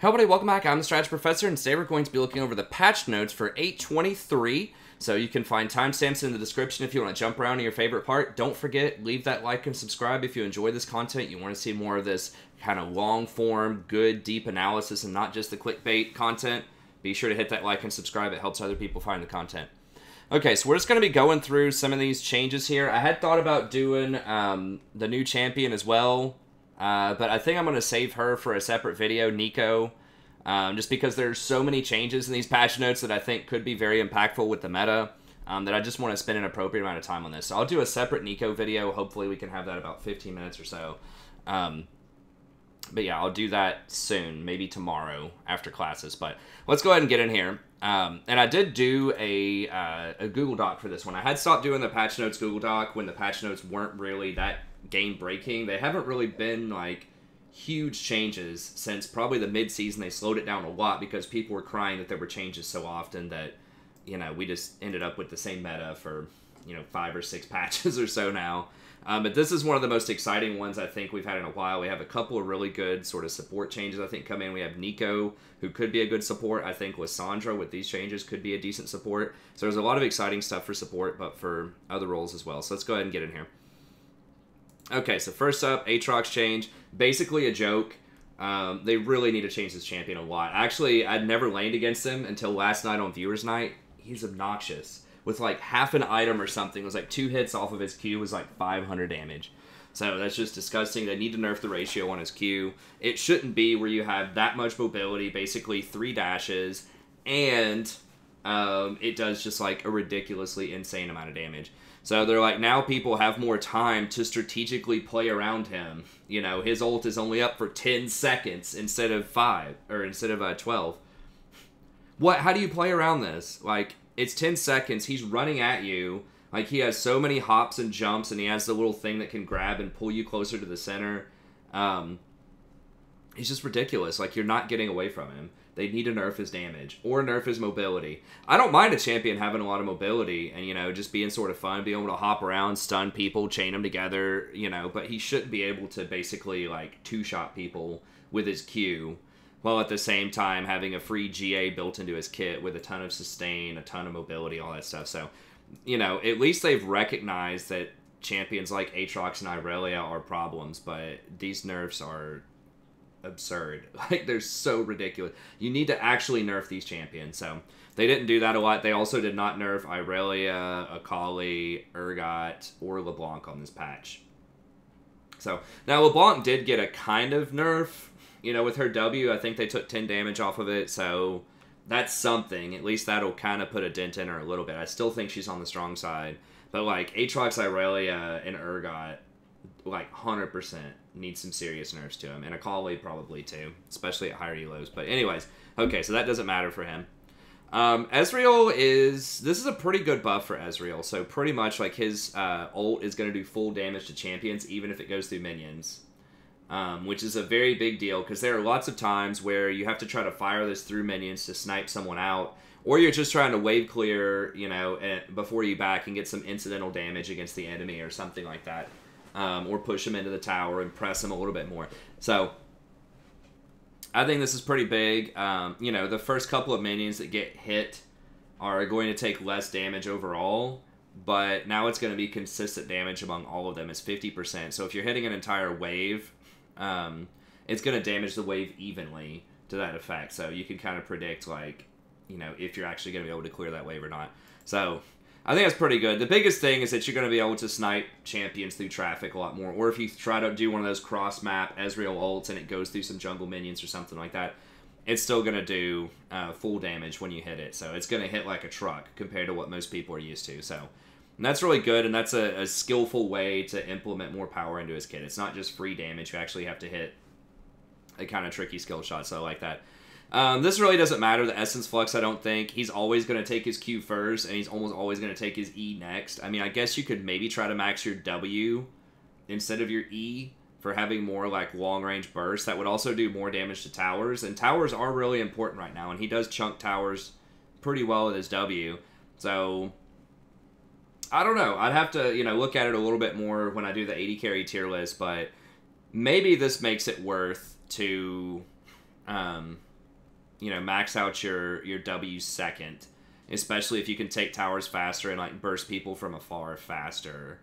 Hey everybody, welcome back. I'm the Strategy Professor, and today we're going to be looking over the patch notes for 8.23. So you can find timestamps in the description if you want to jump around to your favorite part. Don't forget, leave that like and subscribe if you enjoy this content. You want to see more of this kind of long-form, good, deep analysis and not just the clickbait content. Be sure to hit that like and subscribe. It helps other people find the content. Okay, so we're just going to be going through some of these changes here. I had thought about doing the new champion as well. But I think I'm going to save her for a separate video, Nico, just because there's so many changes in these patch notes that I think could be very impactful with the meta, that I just want to spend an appropriate amount of time on this. So I'll do a separate Nico video. Hopefully we can have that about 15 minutes or so. But yeah, I'll do that soon, maybe tomorrow after classes. But let's go ahead and get in here. And I did do a Google Doc for this one. I had stopped doing the patch notes Google Doc when the patch notes weren't really that game breaking. They haven't really been like huge changes since probably the mid-season. They slowed it down a lot because people were crying that there were changes so often that, you know, we just ended up with the same meta for, you know, 5 or 6 patches or so now. But this is one of the most exciting ones I think we've had in a while. We have a couple of really good sort of support changes I think come in. We have Nico, who could be a good support. I think Lissandra with these changes could be a decent support. So there's a lot of exciting stuff for support, but for other roles as well. So let's go ahead and get in here. Okay, so first up, Aatrox change. Basically a joke. They really need to change this champion a lot. Actually, I'd never laned against him until last night on Viewers Night. He's obnoxious. With like half an item or something, it was like 2 hits off of his Q was like 500 damage. So that's just disgusting. They need to nerf the ratio on his Q. It shouldn't be where you have that much mobility, basically 3 dashes, and it does just like a ridiculously insane amount of damage. So they're like, now people have more time to strategically play around him. You know, his ult is only up for 10 seconds instead of 5, or instead of 12. What? How do you play around this? Like, it's 10 seconds, he's running at you. Like, he has so many hops and jumps, and he has the little thing that can grab and pull you closer to the center. He's just ridiculous. Like, you're not getting away from him. They need to nerf his damage, or nerf his mobility. I don't mind a champion having a lot of mobility, and, you know, just being sort of fun, being able to hop around, stun people, chain them together, you know, but he shouldn't be able to basically, like, 2-shot people with his Q, while at the same time having a free GA built into his kit with a ton of sustain, a ton of mobility, all that stuff. So, you know, at least they've recognized that champions like Aatrox and Irelia are problems, but these nerfs are absurd. Like, they're so ridiculous. You need to actually nerf these champions. So, they didn't do that a lot. They also did not nerf Irelia, Akali, Urgot, or LeBlanc on this patch. So, now LeBlanc did get a kind of nerf. You know, with her W, I think they took 10 damage off of it, so that's something. At least that'll kind of put a dent in her a little bit. I still think she's on the strong side. But, like, Aatrox, Irelia, and Urgot, like, 100% need some serious nerfs to him. And Akali probably, too, especially at higher elos. But anyways, okay, so that doesn't matter for him. Ezreal is... This is a pretty good buff for Ezreal. So, pretty much, like, his ult is going to do full damage to champions, even if it goes through minions. Which is a very big deal, because there are lots of times where you have to try to fire this through minions to snipe someone out, or you're just trying to wave clear, you know, before you back and get some incidental damage against the enemy or something like that, or push them into the tower and press them a little bit more. So, I think this is pretty big. You know, the first couple of minions that get hit are going to take less damage overall, but now it's going to be consistent damage among all of them. It's 50%. So if you're hitting an entire wave, it's going to damage the wave evenly to that effect. So you can kind of predict, like, you know, if you're actually going to be able to clear that wave or not. So I think that's pretty good. The biggest thing is that you're going to be able to snipe champions through traffic a lot more. Or if you try to do one of those cross-map Ezreal ults and it goes through some jungle minions or something like that, it's still going to do full damage when you hit it. So it's going to hit like a truck compared to what most people are used to. So and that's really good, and that's a skillful way to implement more power into his kit. It's not just free damage. You actually have to hit a kind of tricky skill shot, so I like that. This really doesn't matter, the Essence Flux, I don't think. He's always going to take his Q first, and he's almost always going to take his E next. I mean, I guess you could maybe try to max your W instead of your E for having more, like, long-range bursts. That would also do more damage to towers, and towers are really important right now, and he does chunk towers pretty well with his W. So I don't know. I'd have to, you know, look at it a little bit more when I do the 80 carry tier list, but maybe this makes it worth to you know, max out your W second. Especially if you can take towers faster and, like, burst people from afar faster.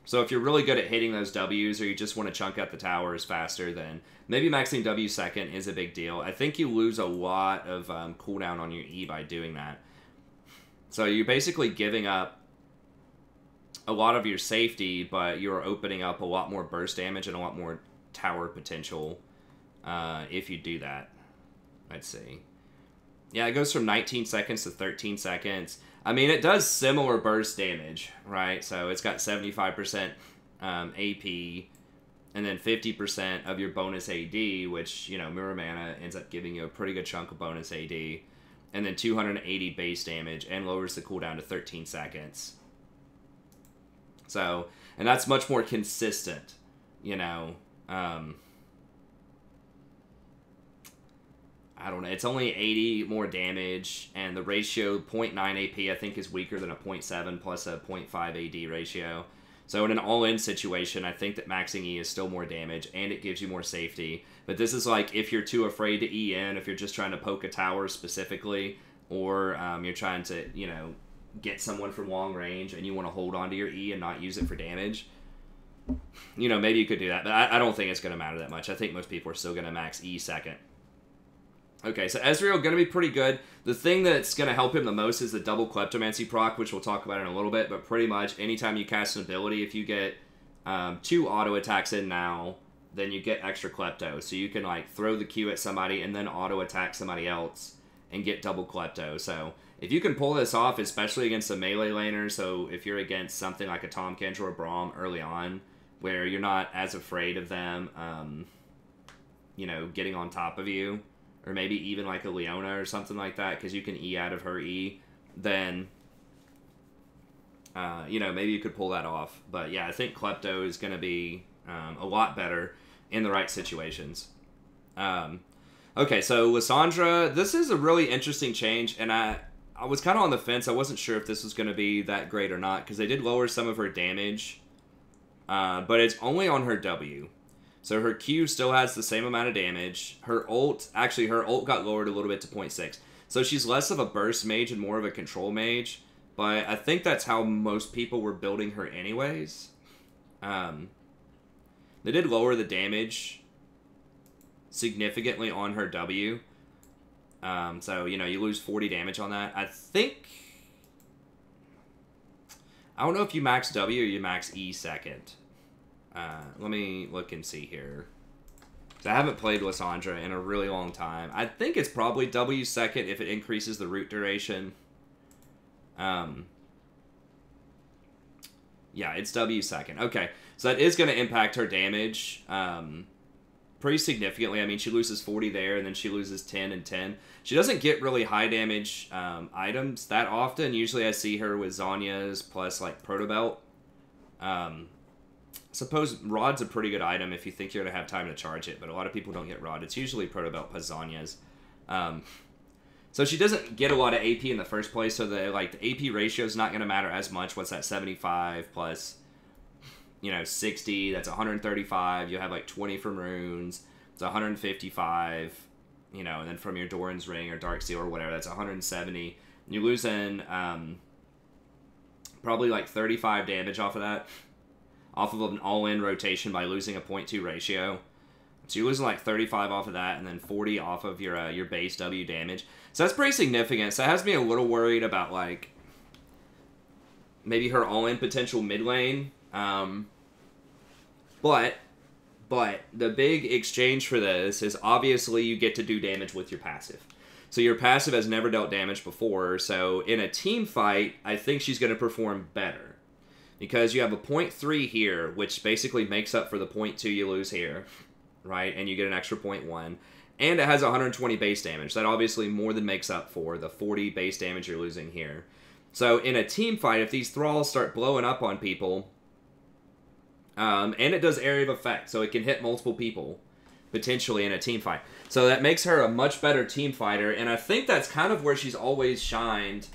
So if you're really good at hitting those Ws, or you just want to chunk out the towers faster, then maybe maxing W second is a big deal. I think you lose a lot of cooldown on your E by doing that. So you're basically giving up a lot of your safety, but you're opening up a lot more burst damage and a lot more tower potential if you do that. Let's see. Yeah, it goes from 19 seconds to 13 seconds. I mean, it does similar burst damage, right? So it's got 75% AP, and then 50% of your bonus AD, which, you know, Mirror Mana ends up giving you a pretty good chunk of bonus AD, and then 280 base damage, and lowers the cooldown to 13 seconds. So, and that's much more consistent, you know. I don't know, it's only 80 more damage, and the ratio 0.9 AP I think is weaker than a 0.7 plus a 0.5 AD ratio. So in an all-in situation, I think that maxing E is still more damage, and it gives you more safety. But this is like if you're too afraid to E in, if you're just trying to poke a tower specifically, or you're trying to, you know, get someone from long range, and you want to hold on to your E and not use it for damage. You know, maybe you could do that, but I don't think it's going to matter that much. I think most people are still going to max E second. Okay, so Ezreal going to be pretty good. The thing that's going to help him the most is the double Kleptomancy proc, which we'll talk about in a little bit, but pretty much anytime you cast an ability, if you get 2 auto attacks in now, then you get extra Klepto. So you can, like, throw the Q at somebody and then auto attack somebody else and get double Klepto. So if you can pull this off, especially against a melee laner, so if you're against something like a Tahm Kench or a Braum early on, where you're not as afraid of them, you know, getting on top of you, or maybe even like a Leona or something like that, because you can E out of her E, then, you know, maybe you could pull that off. But yeah, I think Klepto is going to be a lot better in the right situations. Okay, so Lissandra, this is a really interesting change, and I was kind of on the fence. I wasn't sure if this was going to be that great or not, because they did lower some of her damage, but it's only on her W. So her Q still has the same amount of damage. Her ult got lowered a little bit to 0.6. So she's less of a burst mage and more of a control mage. But I think that's how most people were building her anyways. They did lower the damage significantly on her W. So, you know, you lose 40 damage on that. I don't know if you max W or you max E second. Let me look and see here. So I haven't played Lissandra in a really long time. I think it's probably W second if it increases the root duration. Yeah, it's W second. Okay, so that is going to impact her damage pretty significantly. I mean, she loses 40 there, and then she loses 10 and 10. She doesn't get really high damage items that often. Usually I see her with Zhonya's plus, like, Protobelt. Suppose Rod's a pretty good item if you think you're going to have time to charge it, but a lot of people don't get Rod. It's usually Protobelt plus Zhonya's. So she doesn't get a lot of AP in the first place, so the AP ratio is not going to matter as much. What's that, 75 plus, you know, 60, that's 135. You'll have like 20 from runes. It's 155, you know, and then from your Doran's Ring or Darksteel or whatever, that's 170. You're losing probably like 35 damage off of that. Off of an all-in rotation by losing a 0.2 ratio. So you're losing like 35 off of that, and then 40 off of your base W damage. So that's pretty significant. So it has me a little worried about, like, maybe her all-in potential mid lane. But the big exchange for this is obviously you get to do damage with your passive. So your passive has never dealt damage before, so in a team fight, I think she's going to perform better. Because you have a 0.3 here, which basically makes up for the 0.2 you lose here, right? And you get an extra 0.1. And it has 120 base damage. That obviously more than makes up for the 40 base damage you're losing here. So in a team fight, if these thralls start blowing up on people, and it does area of effect, so it can hit multiple people, potentially in a team fight. So that makes her a much better team fighter, and I think that's kind of where she's always shined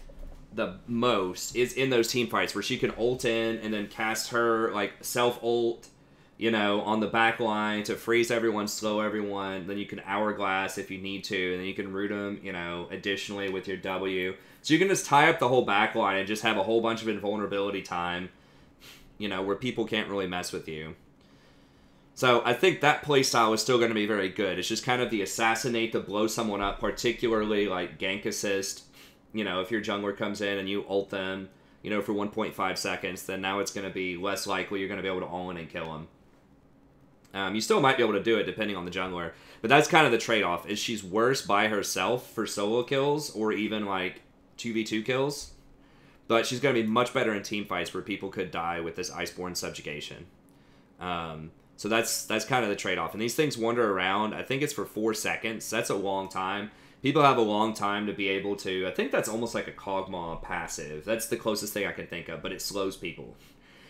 the most, is in those team fights where she can ult in and then cast her, like, self-ult you know, on the back line to freeze everyone, slow everyone. Then you can hourglass if you need to, and then you can root them, you know, additionally with your W. So you can just tie up the whole back line and just have a whole bunch of invulnerability time, you know, where people can't really mess with you. So I think that playstyle is still going to be very good. It's just kind of the assassinate to blow someone up, particularly like gank assist. You know, if your jungler comes in and you ult them, you know, for 1.5 seconds, then now it's going to be less likely you're going to be able to all in and kill them. You still might be able to do it depending on the jungler, but that's kind of the trade-off. Is she's worse by herself for solo kills or even like 2v2 kills, but she's going to be much better in team fights where people could die with this Iceborne subjugation. So that's kind of the trade-off. And these things wander around. I think it's for 4 seconds. That's a long time. People have a long time to be able to... I think that's almost like a Kog'Maw passive. That's the closest thing I can think of, but it slows people.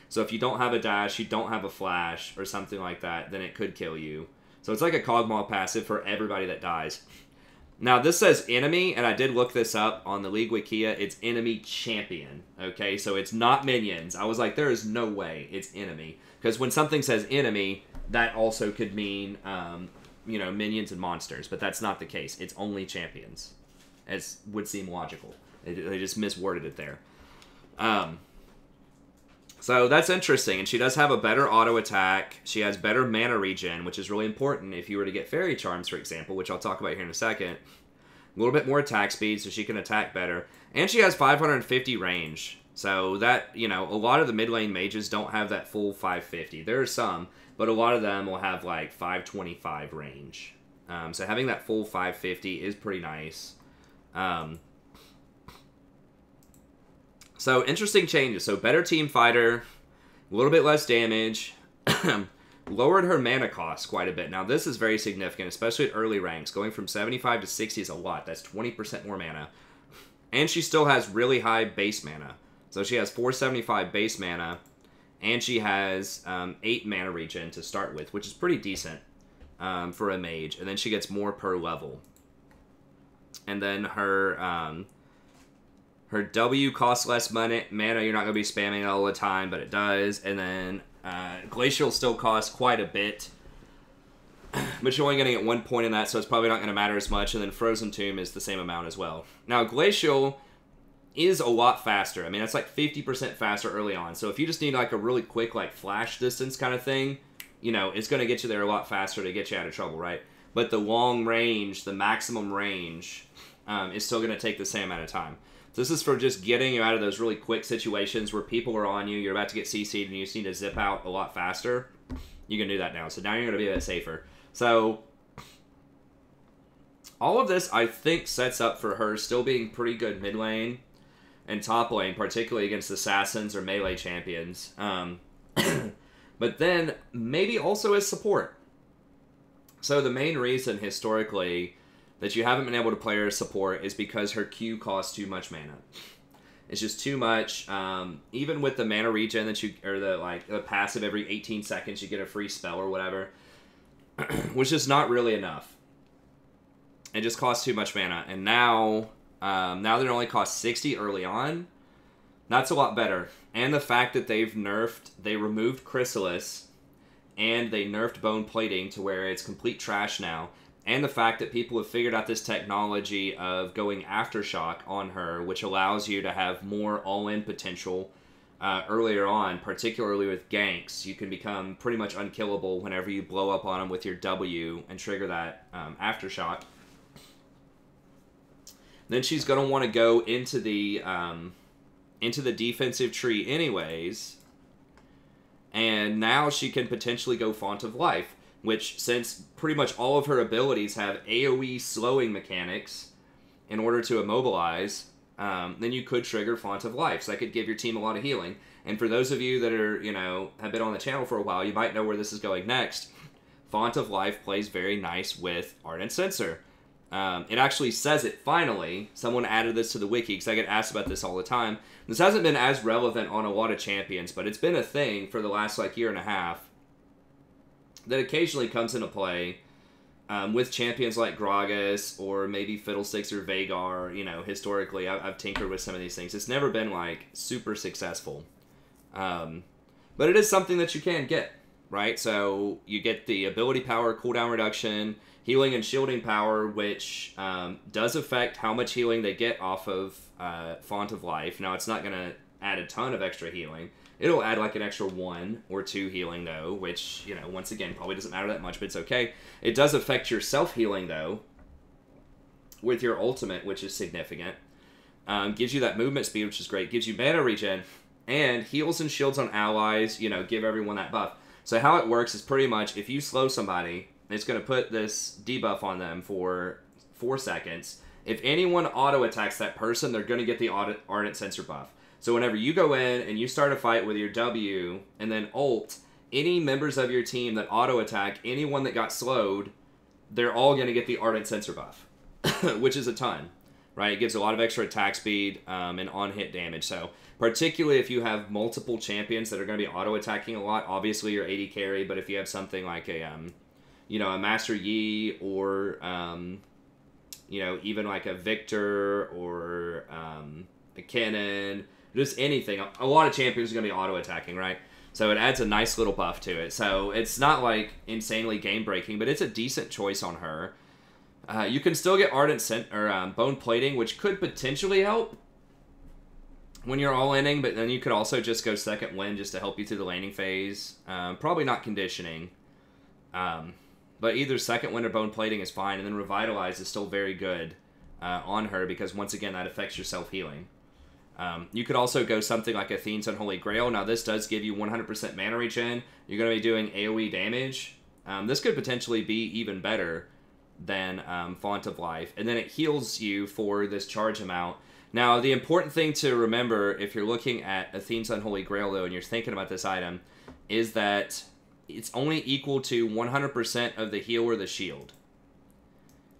So if you don't have a dash, you don't have a flash, or something like that, then it could kill you. So it's like a Kog'Maw passive for everybody that dies. Now, this says enemy, and I did look this up on the League Wikia. It's enemy champion, okay? So it's not minions. I was like, there is no way it's enemy. Because when something says enemy, that also could mean, you know, minions and monsters. But that's not the case. It's only champions. As would seem logical. They just misworded it there. So that's interesting. And she does have a better auto attack. She has better mana regen, which is really important if you were to get Fairy Charms, for example, which I'll talk about here in a second. A little bit more attack speed, so she can attack better. And she has 550 range. So that, you know, a lot of the mid lane mages don't have that full 550. There are some, but a lot of them will have like 525 range. So having that full 550 is pretty nice. So interesting changes. So better team fighter, a little bit less damage, lowered her mana cost quite a bit. Now this is very significant, especially at early ranks. Going from 75 to 60 is a lot. That's 20% more mana. And she still has really high base mana. So she has 475 base mana, and she has 8 mana regen to start with, which is pretty decent for a mage. And then she gets more per level. And then her W costs less mana. You're not going to be spamming it all the time, but it does. And then Glacial still costs quite a bit. But you're only going to get 1 point in that, so it's probably not going to matter as much. And then Frozen Tomb is the same amount as well. Now, Glacial is a lot faster. I mean, it's like 50% faster early on. So if you just need like a really quick like flash distance kind of thing, you know, it's going to get you there a lot faster to get you out of trouble, right? But the long range, the maximum range, is still going to take the same amount of time. So this is for just getting you out of those really quick situations where people are on you, you're about to get CC'd, and you just need to zip out a lot faster. You can do that now. So now you're going to be a bit safer. So all of this, I think, sets up for her still being pretty good mid lane and top lane, particularly against assassins or melee champions. But then maybe also as support. So the main reason historically that you haven't been able to play her as support is because her Q costs too much mana. It's just too much. Even with the mana regen that you, or the passive every 18 seconds you get a free spell or whatever, which is not really enough. It just costs too much mana. And now that it only costs 60 early on, that's a lot better. And the fact that they removed Chrysalis, and they nerfed bone plating to where it's complete trash now. And the fact that people have figured out this technology of going Aftershock on her, which allows you to have more all-in potential earlier on, particularly with ganks. You can become pretty much unkillable whenever you blow up on them with your W and trigger that Aftershock. Then she's going to want to go into the defensive tree anyways. And now she can potentially go Font of Life, which, since pretty much all of her abilities have AoE slowing mechanics in order to immobilize, then you could trigger Font of Life. So that could give your team a lot of healing. And for those of you that are, have been on the channel for a while, you might know where this is going next. Font of Life plays very nice with Ardent Censer. It actually says it finally. Someone added this to the wiki because I get asked about this all the time. This hasn't been as relevant on a lot of champions, but it's been a thing for the last year and a half that occasionally comes into play with champions like Gragas or maybe Fiddlesticks or Vhagar. Historically, I've tinkered with some of these things. It's never been super successful, but it is something that you can get. right? So you get the ability power, cooldown reduction, healing and shielding power, which does affect how much healing they get off of Font of Life. Now, it's not going to add a ton of extra healing. It'll add like an extra 1 or 2 healing, though, which, you know, once again, probably doesn't matter that much, but it's okay. It does affect your self-healing, though, with your ultimate, which is significant. Gives you that movement speed, which is great. Gives you mana regen, and heals and shields on allies, you know, give everyone that buff. So how it works is pretty much, if you slow somebody, it's going to put this debuff on them for 4 seconds. If anyone auto-attacks that person, they're going to get the Ardent Sensor buff. So whenever you go in and you start a fight with your W and then ult, any members of your team that auto-attack anyone that got slowed, they're all going to get the Ardent Sensor buff, which is a ton, right? It gives a lot of extra attack speed and on-hit damage. So particularly if you have multiple champions that are going to be auto-attacking a lot, obviously you're AD carry, but if you have something like a, you know, a Master Yi or, you know, even like a Victor or a Kennen, just anything. A lot of champions are going to be auto-attacking, right? So it adds a nice little buff to it. So it's not like insanely game-breaking, but it's a decent choice on her. You can still get Bone Plating, which could potentially help when you're all-inning, but then you could also just go second wind just to help you through the laning phase. Probably not conditioning. But either second wind or Bone Plating is fine, and then Revitalize is still very good on her because, once again, that affects your self-healing. You could also go something like Athene's Unholy Grail. Now, this does give you 100% mana regen. You're going to be doing AoE damage. This could potentially be even better than Font of Life. And then it heals you for this charge amount. Now, the important thing to remember if you're looking at Athene's Unholy Grail, though, and you're thinking about this item, is that it's only equal to 100% of the heal or the shield.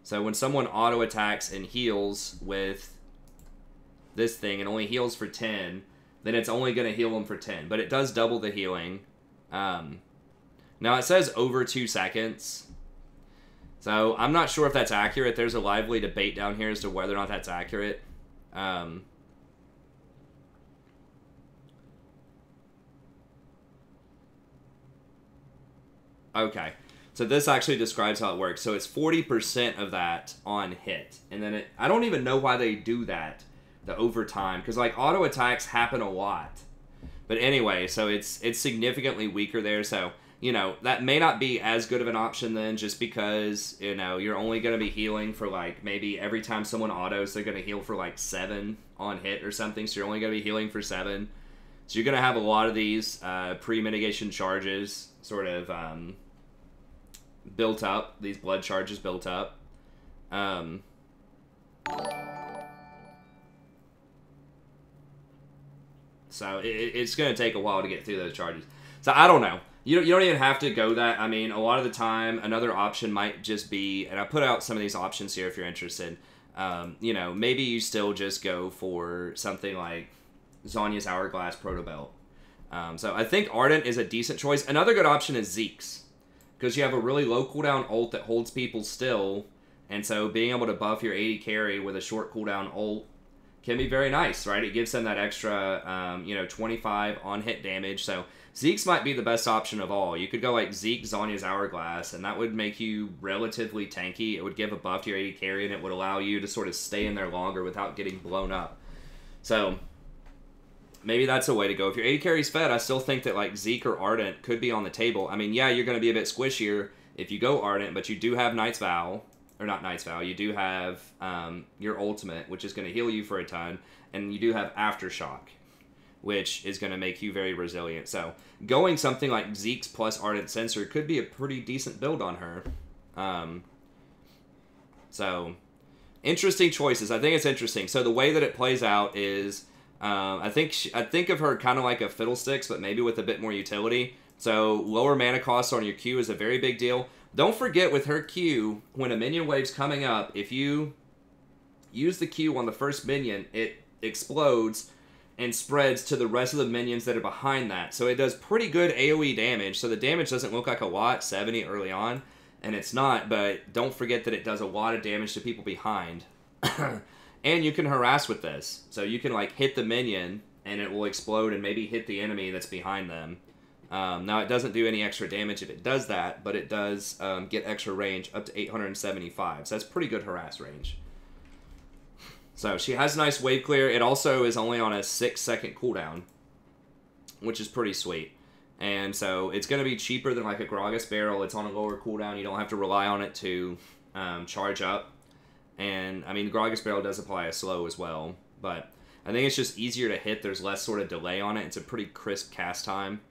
So when someone auto-attacks and heals with this thing and only heals for 10, then it's only going to heal them for 10. But it does double the healing. Now it says over 2 seconds. So I'm not sure if that's accurate. There's a lively debate down here as to whether or not that's accurate. Okay. So this actually describes how it works. So it's 40% of that on hit. And then I don't even know why they do that. The overtime, because like auto attacks happen a lot, but anyway, so it's significantly weaker there. So you know that may not be as good of an option then, just because you know you're only going to be healing for like maybe every time someone autos, they're going to heal for like 7 on hit or something. So you're only going to be healing for 7. So you're going to have a lot of these pre-mitigation charges sort of built up. These blood charges built up. So it's going to take a while to get through those charges. So I don't know. You don't even have to go that. I mean, a lot of the time, another option might just be, and I put out some of these options here if you're interested. You know, maybe you still just go for something like Zhonya's Hourglass Proto Belt. So I think Ardent is a decent choice. Another good option is Zeke's, because you have a really low cooldown ult that holds people still, and so being able to buff your AD carry with a short cooldown ult can be very nice, right? It gives them that extra, you know, 25 on-hit damage. So Zeke's might be the best option of all. You could go like Zeke, Zhonya's Hourglass, and that would make you relatively tanky. It would give a buff to your AD carry, and it would allow you to sort of stay in there longer without getting blown up. So maybe that's a way to go. If your AD carry's fed, I still think that like Zeke or Ardent could be on the table. I mean, yeah, you're going to be a bit squishier if you go Ardent, but you do have Knight's Vow. Or not Knight's Vow, you do have your ultimate, which is going to heal you for a ton, and you do have Aftershock, which is going to make you very resilient. So going something like Zeke's plus Ardent Sensor could be a pretty decent build on her. So interesting choices. I think it's interesting. So the way that it plays out is, I think of her kind of like a Fiddlesticks, but maybe with a bit more utility. So lower mana cost on your Q is a very big deal. Don't forget with her Q, when a minion wave's coming up, if you use the Q on the first minion, it explodes and spreads to the rest of the minions that are behind that. So it does pretty good AoE damage. So the damage doesn't look like a lot, 70 early on, and it's not, but don't forget that it does a lot of damage to people behind. And you can harass with this. So you can like hit the minion and it will explode and maybe hit the enemy that's behind them. Now, it doesn't do any extra damage if it does that, but it does get extra range up to 875. So that's pretty good harass range. So she has nice wave clear. It also is only on a 6-second cooldown, which is pretty sweet. And so it's going to be cheaper than like a Gragas barrel. It's on a lower cooldown. You don't have to rely on it to charge up. And, I mean, the Gragas barrel does apply a slow as well. But I think it's just easier to hit. There's less sort of delay on it. It's a pretty crisp cast time.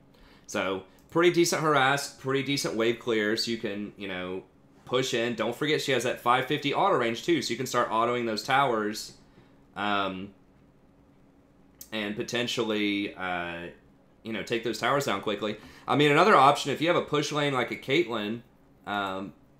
So, pretty decent harass, pretty decent wave clear, so you can, you know, push in. Don't forget she has that 550 auto range, too, so you can start autoing those towers, and potentially, you know, take those towers down quickly. I mean, another option, if you have a push lane like a Caitlyn,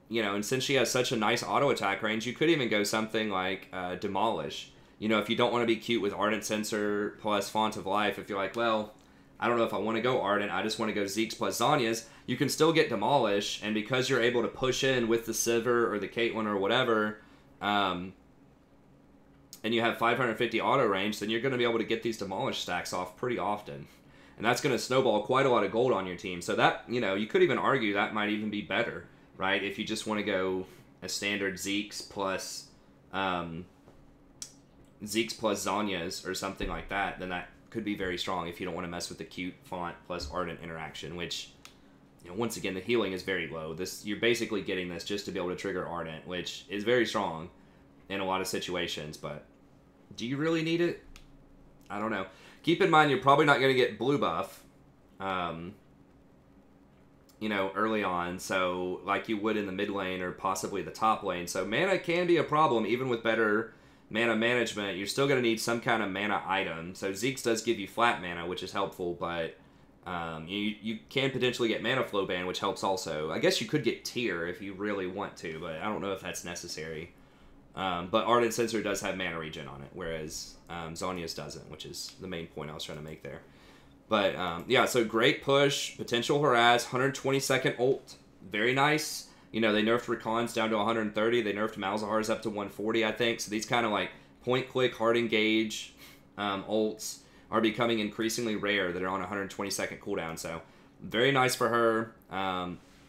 you know, and since she has such a nice auto attack range, you could even go something like Demolish. You know, if you don't want to be cute with Ardent Sensor plus Font of Life, if you're like, well, I don't know if I want to go Ardent, I just want to go Zeke's plus Zhonya's, you can still get Demolish, and because you're able to push in with the Sivir or the Caitlyn or whatever, and you have 550 auto range, then you're going to be able to get these Demolish stacks off pretty often. And that's going to snowball quite a lot of gold on your team. So that, you know, you could even argue that might even be better, right? If you just want to go a standard Zeke's plus Zhonya's or something like that, then that could be very strong if you don't want to mess with the cute font plus Ardent interaction, which, you know, once again, the healing is very low. You're basically getting this just to be able to trigger Ardent, which is very strong in a lot of situations, but do you really need it? I don't know. Keep in mind, you're probably not going to get blue buff, you know, early on, so like you would in the mid lane or possibly the top lane. So mana can be a problem, even with better mana management. You're still going to need some kind of mana item. So Zeke's does give you flat mana, which is helpful, but you can potentially get mana flow ban, which helps also. I guess you could get tier if you really want to, but I don't know if that's necessary. But Ardent Sensor does have mana regen on it, whereas Zhonya's doesn't, which is the main point I was trying to make there. But yeah, so great push, potential harass, 120-second ult, very nice. You know, they nerfed Rakan's down to 130. They nerfed Malzahar's up to 140, I think. So these kind of like point-click, hard engage ults are becoming increasingly rare that are on 120-second cooldown. So very nice for her.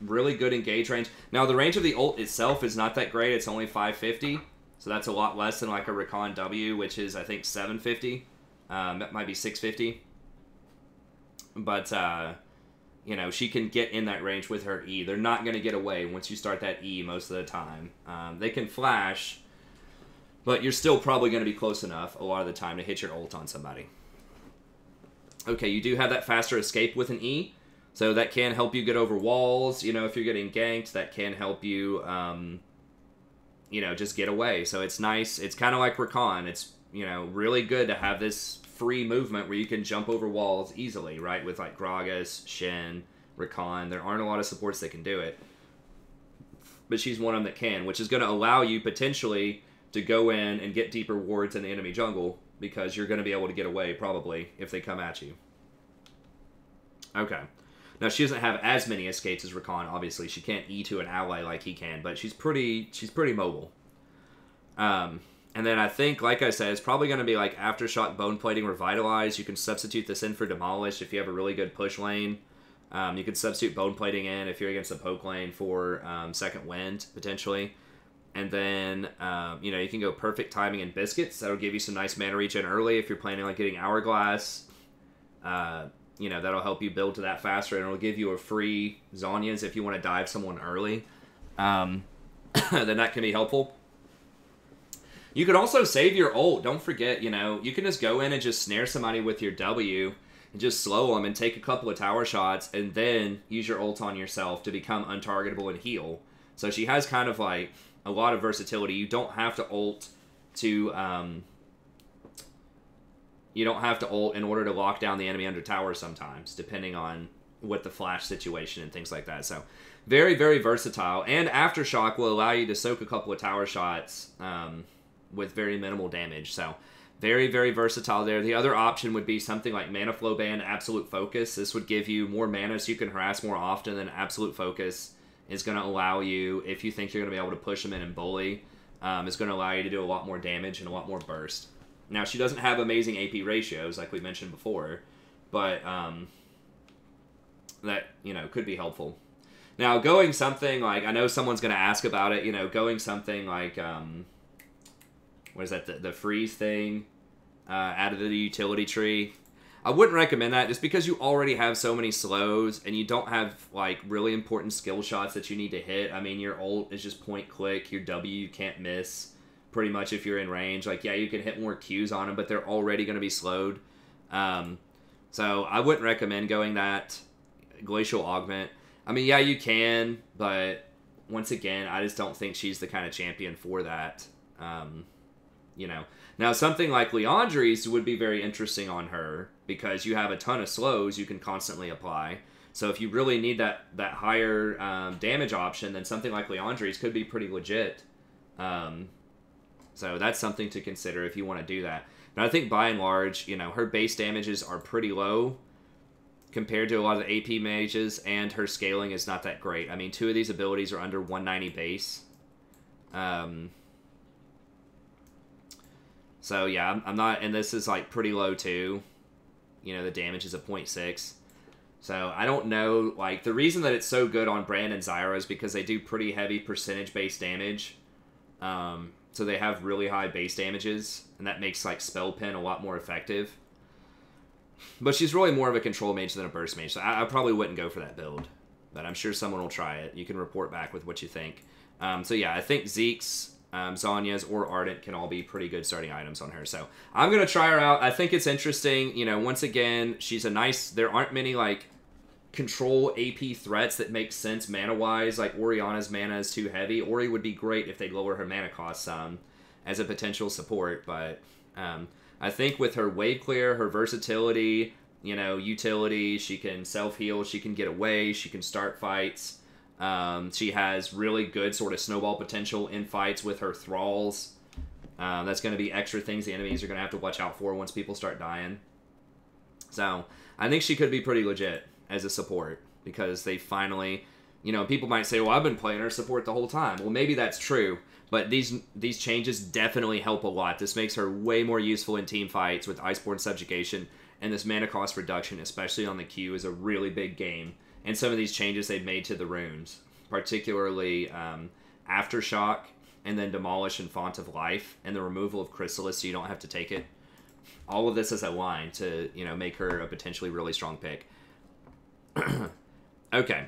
Really good engage range. Now, the range of the ult itself is not that great. It's only 550. So that's a lot less than like a Rakan W, which is, I think, 750. That might be 650. But you know, she can get in that range with her E. They're not going to get away once you start that E most of the time. They can flash, but you're still probably going to be close enough a lot of the time to hit your ult on somebody. Okay, you do have that faster escape with an E, so that can help you get over walls. You know, if you're getting ganked, that can help you, you know, just get away. So it's nice. It's kind of like Rakan. It's, you know, really good to have this free movement where you can jump over walls easily, right? With like Gragas, Shen, Rakan. There aren't a lot of supports that can do it, but she's one of them that can, which is going to allow you potentially to go in and get deeper wards in the enemy jungle because you're going to be able to get away probably if they come at you. Okay. Now, she doesn't have as many escapes as Rakan, obviously. She can't E to an ally like he can, but she's pretty mobile. And then I think, like I said, it's probably going to be like Aftershock, Bone Plating, Revitalize. You can substitute this in for Demolish if you have a really good push lane. You can substitute Bone Plating in if you're against a poke lane for Second Wind, potentially. And then, you know, you can go Perfect Timing and Biscuits. That'll give you some nice mana regen early if you're planning on getting Hourglass. You know, that'll help you build to that faster, and it'll give you a free Zhonya's if you want to dive someone early. Then that can be helpful. You can also save your ult. Don't forget, you know, you can just go in and just snare somebody with your W and just slow them and take a couple of tower shots and then use your ult on yourself to become untargetable and heal. So she has kind of like a lot of versatility. You don't have to ult to in order to lock down the enemy under tower sometimes, depending on what the flash situation and things like that. So very, very versatile. And Aftershock will allow you to soak a couple of tower shots with very minimal damage. So very, very versatile there. The other option would be something like Mana Flow Ban, Absolute Focus. This would give you more mana so you can harass more often than Absolute Focus is going to allow you, if you think you're going to be able to push them in and bully, it's going to allow you to do a lot more damage and a lot more burst. Now, she doesn't have amazing AP ratios, like we mentioned before, but that, you know, could be helpful. Now, going something like, I know someone's going to ask about it, you know, going something like, what is that, the freeze thing out of the utility tree. I wouldn't recommend that just because you already have so many slows and you don't have, like, really important skill shots that you need to hit. I mean, your ult is just point click, your W you can't miss pretty much if you're in range. Like, yeah, you can hit more Qs on them, but they're already going to be slowed. So I wouldn't recommend going that. Glacial Augment. I mean, yeah, you can, but once again, I just don't think she's the kind of champion for that. You know. Now, something like Liandry's would be very interesting on her because you have a ton of slows you can constantly apply. So if you really need that higher damage option, then something like Liandry's could be pretty legit. So that's something to consider if you want to do that. Now, I think by and large, you know, her base damages are pretty low compared to a lot of the AP mages, and her scaling is not that great. I mean, 2 of these abilities are under 190 base. So, yeah, I'm not... And this is, like, pretty low, too. You know, the damage is a 0.6. So, I don't know... Like, the reason that it's so good on Brand and Zyra is because they do pretty heavy percentage-based damage. So, they have really high base damages, and that makes, like, Spell Pen a lot more effective. But she's really more of a control mage than a burst mage, so I probably wouldn't go for that build. But I'm sure someone will try it. You can report back with what you think. So, yeah, I think Zeke's... Zhonya's or Ardent can all be pretty good starting items on her. So I'm going to try her out. I think it's interesting. You know, once again, she's a nice... There aren't many, like, control AP threats that make sense mana-wise. Like, Orianna's mana is too heavy. Ori would be great if they lower her mana cost some as a potential support. But I think with her wave clear, her versatility, you know, utility, she can self-heal, she can get away, she can start fights. She has really good sort of snowball potential in fights with her thralls. That's going to be extra things the enemies are going to have to watch out for once people start dying. So, I think she could be pretty legit as a support, because they finally, you know, people might say, well, I've been playing her support the whole time. Well, maybe that's true, but these changes definitely help a lot. This makes her way more useful in team fights with Iceborne Subjugation, and this mana cost reduction, especially on the Q, is a really big game. And some of these changes they've made to the runes, particularly Aftershock, and then Demolish and Font of Life, and the removal of Chrysalis so you don't have to take it. All of this is a line to, you know, make her a potentially really strong pick. Okay.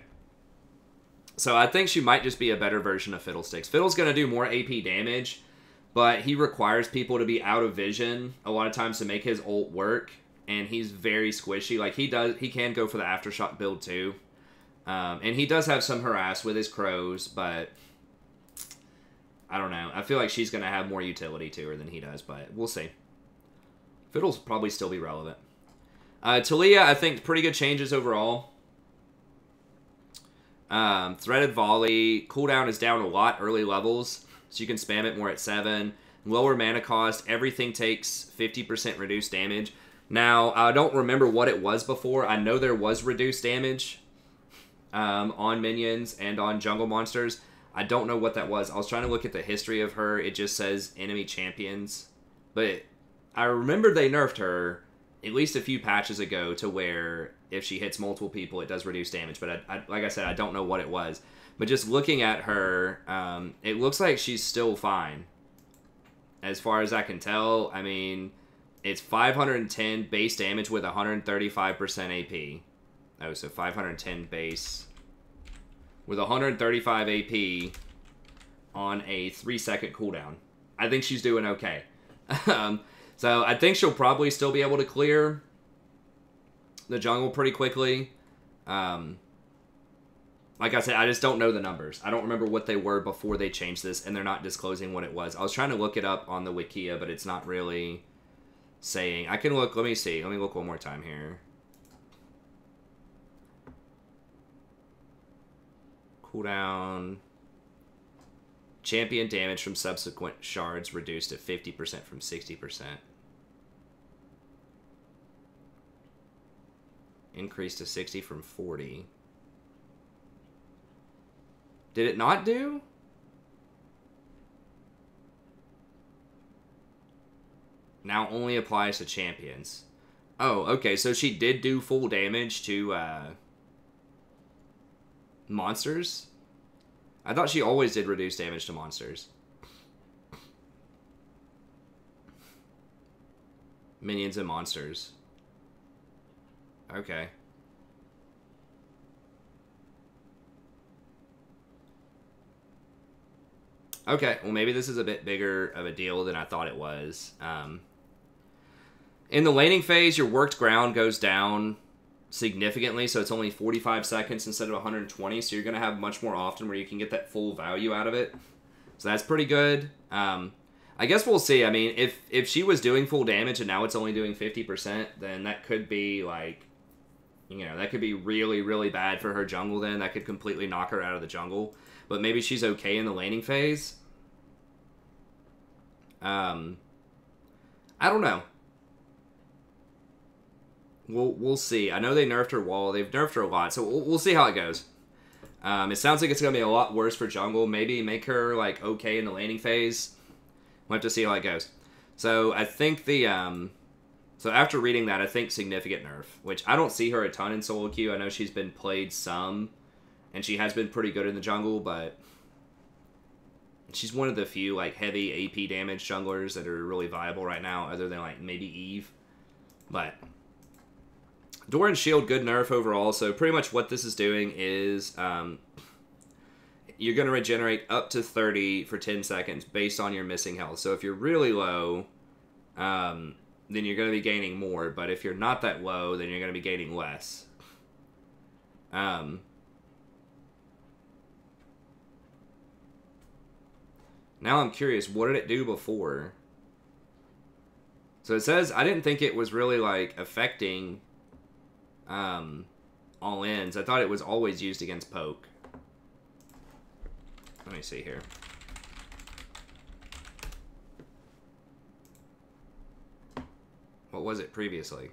So I think she might just be a better version of Fiddlesticks. Fiddle's going to do more AP damage, but he requires people to be out of vision a lot of times to make his ult work, and he's very squishy. Like, he can go for the Aftershock build too. And he does have some harass with his crows, but I don't know. I feel like she's going to have more utility to her than he does, but we'll see. Fiddle's probably still be relevant. Taliyah, I think, pretty good changes overall. Threaded Volley. Cooldown is down a lot early levels, so you can spam it more at 7. Lower mana cost. Everything takes 50% reduced damage. Now, I don't remember what it was before. I know there was reduced damage on minions and on jungle monsters. I don't know what that was. I was trying to look at the history of her. It just says enemy champions. But I remember they nerfed her at least a few patches ago to where if she hits multiple people, it does reduce damage. But like I said, I don't know what it was. But just looking at her, it looks like she's still fine. As far as I can tell, I mean, it's 510 base damage with 135% AP. Oh, so 510 base with 135 AP on a 3-second cooldown. I think she's doing okay. So I think she'll probably still be able to clear the jungle pretty quickly. Like I said, I just don't know the numbers. I don't remember what they were before they changed this, and they're not disclosing what it was. I was trying to look it up on the Wikia, but it's not really saying. I can look. Let me see. Let me look one more time here. Cooldown. Champion damage from subsequent shards reduced to 50% from 60%. Increased to 60 from 40. Did it not do? Now only applies to champions. Oh, okay, so she did do full damage to Monsters? I thought she always did reduce damage to monsters. Minions and monsters. Okay. Okay, well maybe this is a bit bigger of a deal than I thought it was. In the laning phase, your worked ground goes down significantly, so it's only 45 seconds instead of 120, so you're going to have much more often where you can get that full value out of it. So that's pretty good. I guess we'll see. I mean, if she was doing full damage and now it's only doing 50%, then that could be like, you know, that could be really, really bad for her jungle then. That could completely knock her out of the jungle. But maybe she's okay in the laning phase. I don't know. We'll see. I know they nerfed her wall. They've nerfed her a lot, so we'll see how it goes. It sounds like it's going to be a lot worse for jungle. Maybe make her, like, okay in the laning phase. We'll have to see how it goes. So, I think the, so after reading that, I think significant nerf, which I don't see her a ton in solo queue. I know she's been played some, and she has been pretty good in the jungle, but she's one of the few, like, heavy AP damage junglers that are really viable right now, other than, like, maybe Eve. But Doran shield, good nerf overall. So pretty much what this is doing is you're going to regenerate up to 30 for 10 seconds based on your missing health. So if you're really low, then you're going to be gaining more. But if you're not that low, then you're going to be gaining less. Now I'm curious, what did it do before? So it says, I didn't think it was really, like, affecting all-ins. I thought it was always used against poke. Let me see here. What was it previously?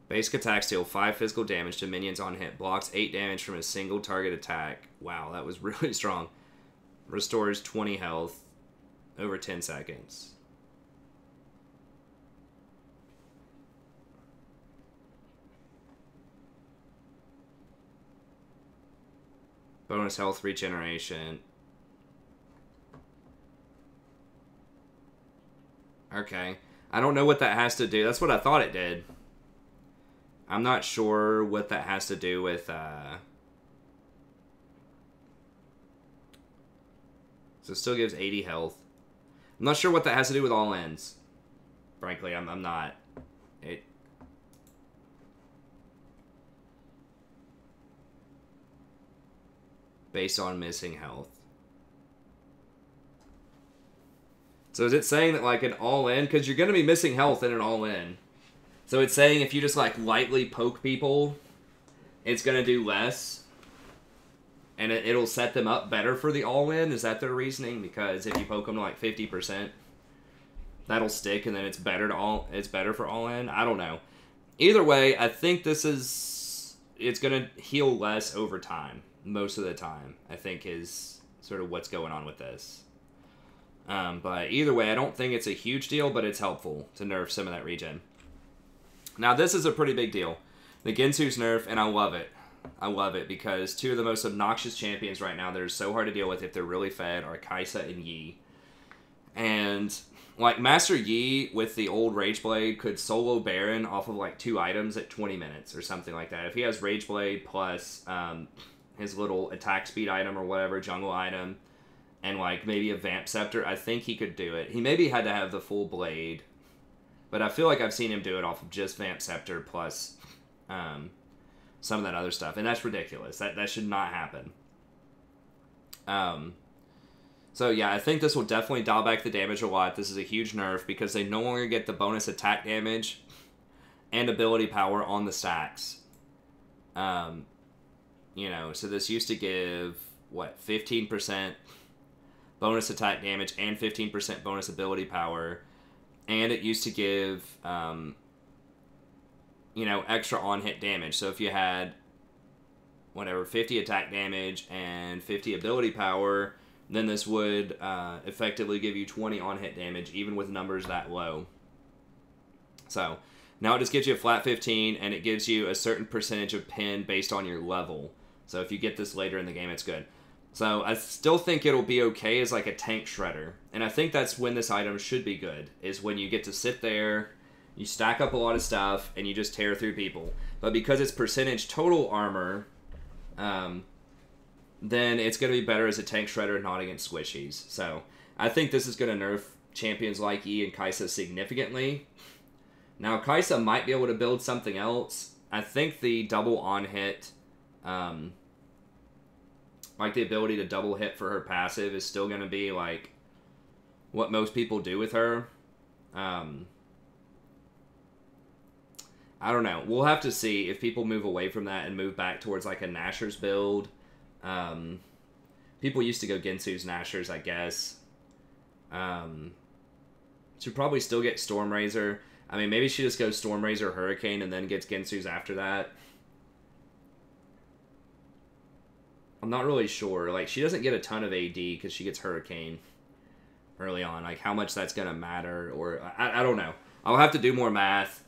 Basic attacks deal 5 physical damage to minions on hit. Blocks 8 damage from a single target attack. Wow, that was really strong. Restores 20 health over 10 seconds. Bonus health regeneration. Okay. I don't know what that has to do. That's what I thought it did. I'm not sure what that has to do with, So it still gives 80 health. I'm not sure what that has to do with all ends. Frankly, I'm not. It. Based on missing health. So is it saying that, like, an all-in? Because you're going to be missing health in an all-in. So it's saying if you just, like, lightly poke people, it's going to do less. And it'll set them up better for the all-in? Is that their reasoning? Because if you poke them to, like, 50%, that'll stick, and then it's better for all-in? I don't know. Either way, I think this is... It's going to heal less over time. Most of the time, I think, is sort of what's going on with this. But either way, I don't think it's a huge deal, but it's helpful to nerf some of that regen. Now, this is a pretty big deal. The Guinsoo's nerf, and I love it. I love it, because two of the most obnoxious champions right now that are so hard to deal with if they're really fed are Kai'Sa and Yi. And, like, Master Yi with the old Rageblade could solo Baron off of, like, 2 items at 20 minutes or something like that. If he has Rageblade plus his little attack speed item or whatever, jungle item, and, like, maybe a Vamp Scepter, I think he could do it. He maybe had to have the full blade, but I feel like I've seen him do it off of just Vamp Scepter plus some of that other stuff, and that's ridiculous. That should not happen. So yeah, I think this will definitely dial back the damage a lot. This is a huge nerf because they no longer get the bonus attack damage and ability power on the stacks. You know, so this used to give, what, 15% bonus attack damage and 15% bonus ability power. And it used to give, you know, extra on-hit damage. So if you had, whatever, 50 attack damage and 50 ability power, then this would effectively give you 20 on-hit damage, even with numbers that low. So, now it just gives you a flat 15, and it gives you a certain percentage of pin based on your level. So if you get this later in the game, it's good. So I still think it'll be okay as like a tank shredder. And I think that's when this item should be good, is when you get to sit there, you stack up a lot of stuff, and you just tear through people. But because it's percentage total armor, then it's going to be better as a tank shredder, not against squishies. So I think this is going to nerf champions like E and Kai'Sa significantly. Now, Kai'Sa might be able to build something else. I think the double on-hit, like the ability to double hit for her passive is still going to be like what most people do with her. I don't know. We'll have to see if people move away from that and move back towards like a Nashor's build. People used to go Guinsoo's Nashors, I guess. Should probably still get Stormrazor. I mean, maybe she just goes Stormrazor, Hurricane, and then gets Guinsoo's after that. I'm not really sure. Like, she doesn't get a ton of AD because she gets Hurricane early on. Like, how much that's going to matter, or I don't know. I'll have to do more math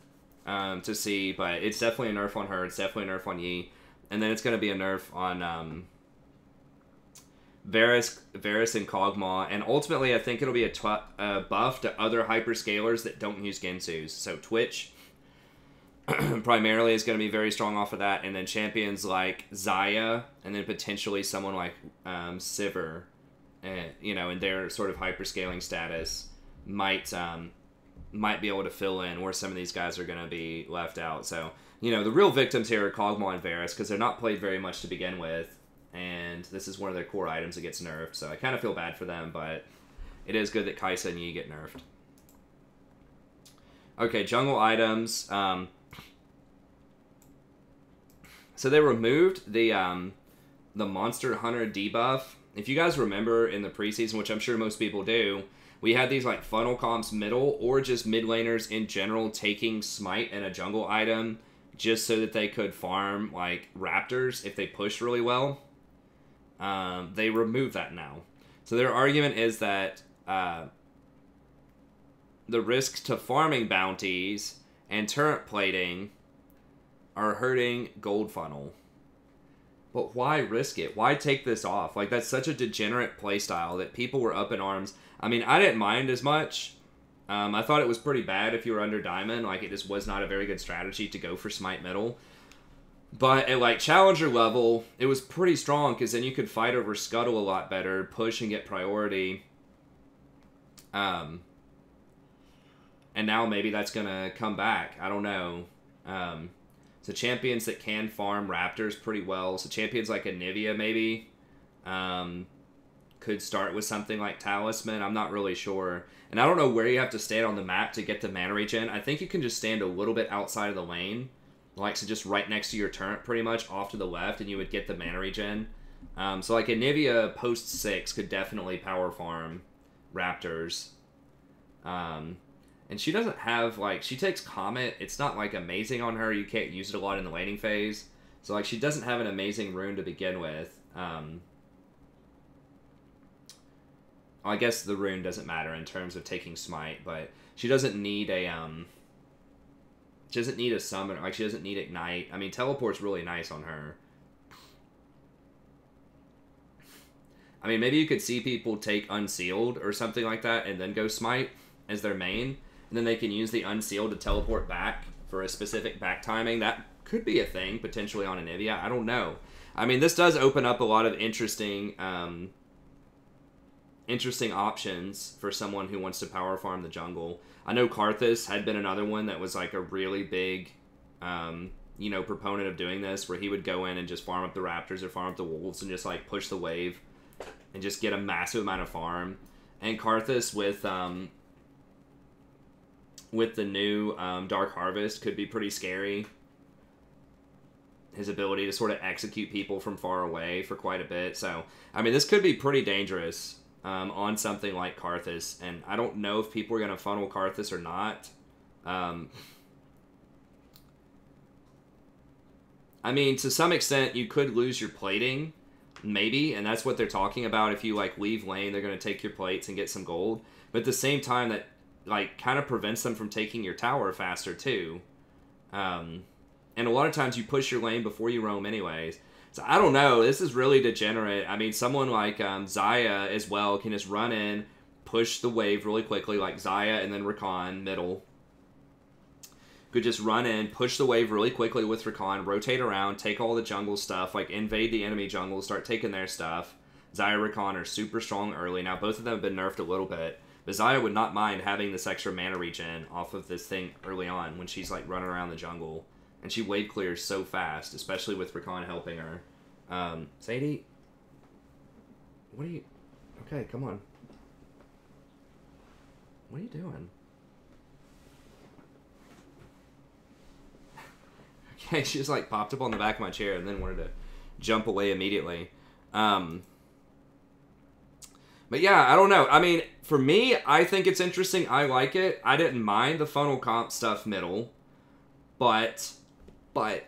to see, but it's definitely a nerf on her. It's definitely a nerf on Yi. And then it's going to be a nerf on Varus and Kog'Maw, and ultimately I think it'll be a buff to other hyperscalers that don't use Guinsoo's. So Twitch primarily is going to be very strong off of that, and then champions like Xayah, and then potentially someone like Sivir, you know, in their sort of hyperscaling status might be able to fill in where some of these guys are going to be left out. So, you know, the real victims here are Kog'Maw and Varus, because they're not played very much to begin with. And this is one of their core items that gets nerfed, so I kind of feel bad for them, but it is good that Kai'Sa and Yi get nerfed. Okay, jungle items. So they removed the Monster Hunter debuff. If you guys remember in the preseason, which I'm sure most people do, we had these like funnel comps middle, or just mid laners in general taking Smite and a jungle item just so that they could farm like Raptors if they pushed really well. They remove that now. So their argument is that the risks to farming bounties and turret plating are hurting gold funnel. But why risk it? Why take this off? Like, that's such a degenerate playstyle that people were up in arms. I mean, I didn't mind as much. I thought it was pretty bad if you were under Diamond. Like, it just was not a very good strategy to go for Smite middle. But at, like, Challenger level, it was pretty strong, because then you could fight over Scuttle a lot better, push and get priority. And now maybe that's going to come back. I don't know. So champions that can farm Raptors pretty well. So champions like Anivia, maybe, could start with something like Talisman. I'm not really sure. And I don't know where you have to stand on the map to get the mana regen. I think you can just stand a little bit outside of the lane. Like, so just right next to your turret, pretty much, off to the left, and you would get the mana regen. So, like, Anivia post 6 could definitely power farm Raptors. And she doesn't have, like, she takes Comet. It's not, like, amazing on her. You can't use it a lot in the laning phase. So, like, she doesn't have an amazing rune to begin with. I guess the rune doesn't matter in terms of taking Smite, but she doesn't need a, she doesn't need a summon. Like, she doesn't need Ignite. I mean, Teleport's really nice on her. I mean, maybe you could see people take Unsealed or something like that and then go Smite as their main. And then they can use the Unsealed to teleport back for a specific back timing. That could be a thing, potentially, on Anivia. I don't know. I mean, this does open up a lot of interesting options for someone who wants to power farm the jungle. I know Karthus had been another one that was like a really big, you know, proponent of doing this, where he would go in and just farm up the Raptors or farm up the Wolves and just like push the wave and just get a massive amount of farm. And Karthus with the new Dark Harvest could be pretty scary. His ability to sort of execute people from far away for quite a bit. So, I mean, this could be pretty dangerous on something like Karthus. And I don't know if people are going to funnel Karthus or not. I mean, to some extent, you could lose your plating. maybe, and that's what they're talking about. If you, like, leave lane, they're going to take your plates and get some gold. But at the same time, that, like, kind of prevents them from taking your tower faster, too. And a lot of times you push your lane before you roam anyways. So, I don't know. This is really degenerate. I mean, someone like Xayah as well can just run in, push the wave really quickly, like Xayah and then Rakan, middle. Could just run in, push the wave really quickly with Rakan, rotate around, take all the jungle stuff, like invade the enemy jungle, start taking their stuff. Xayah, Rakan are super strong early. Now, both of them have been nerfed a little bit, but Xayah would not mind having this extra mana regen off of this thing early on when she's, like, running around the jungle. And she wave clears so fast, especially with Rakan helping her. Sadie? What are you... Okay, come on. What are you doing? Okay, she just, like, popped up on the back of my chair and then wanted to jump away immediately. But yeah, I don't know. I mean, for me, I think it's interesting. I like it. I didn't mind the funnel comp stuff middle. But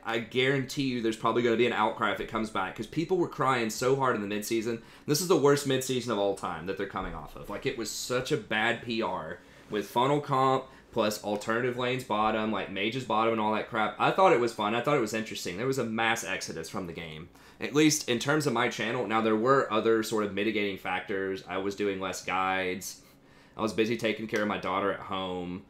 I guarantee you there's probably going to be an outcry if it comes back. Because people were crying so hard in the midseason. This is the worst midseason of all time that they're coming off of. Like, it was such a bad PR with funnel comp plus alternative lanes bottom, like mages bottom and all that crap. I thought it was fun. I thought it was interesting. There was a mass exodus from the game. At least in terms of my channel. Now, there were other sort of mitigating factors. I was doing less guides. I was busy taking care of my daughter at home.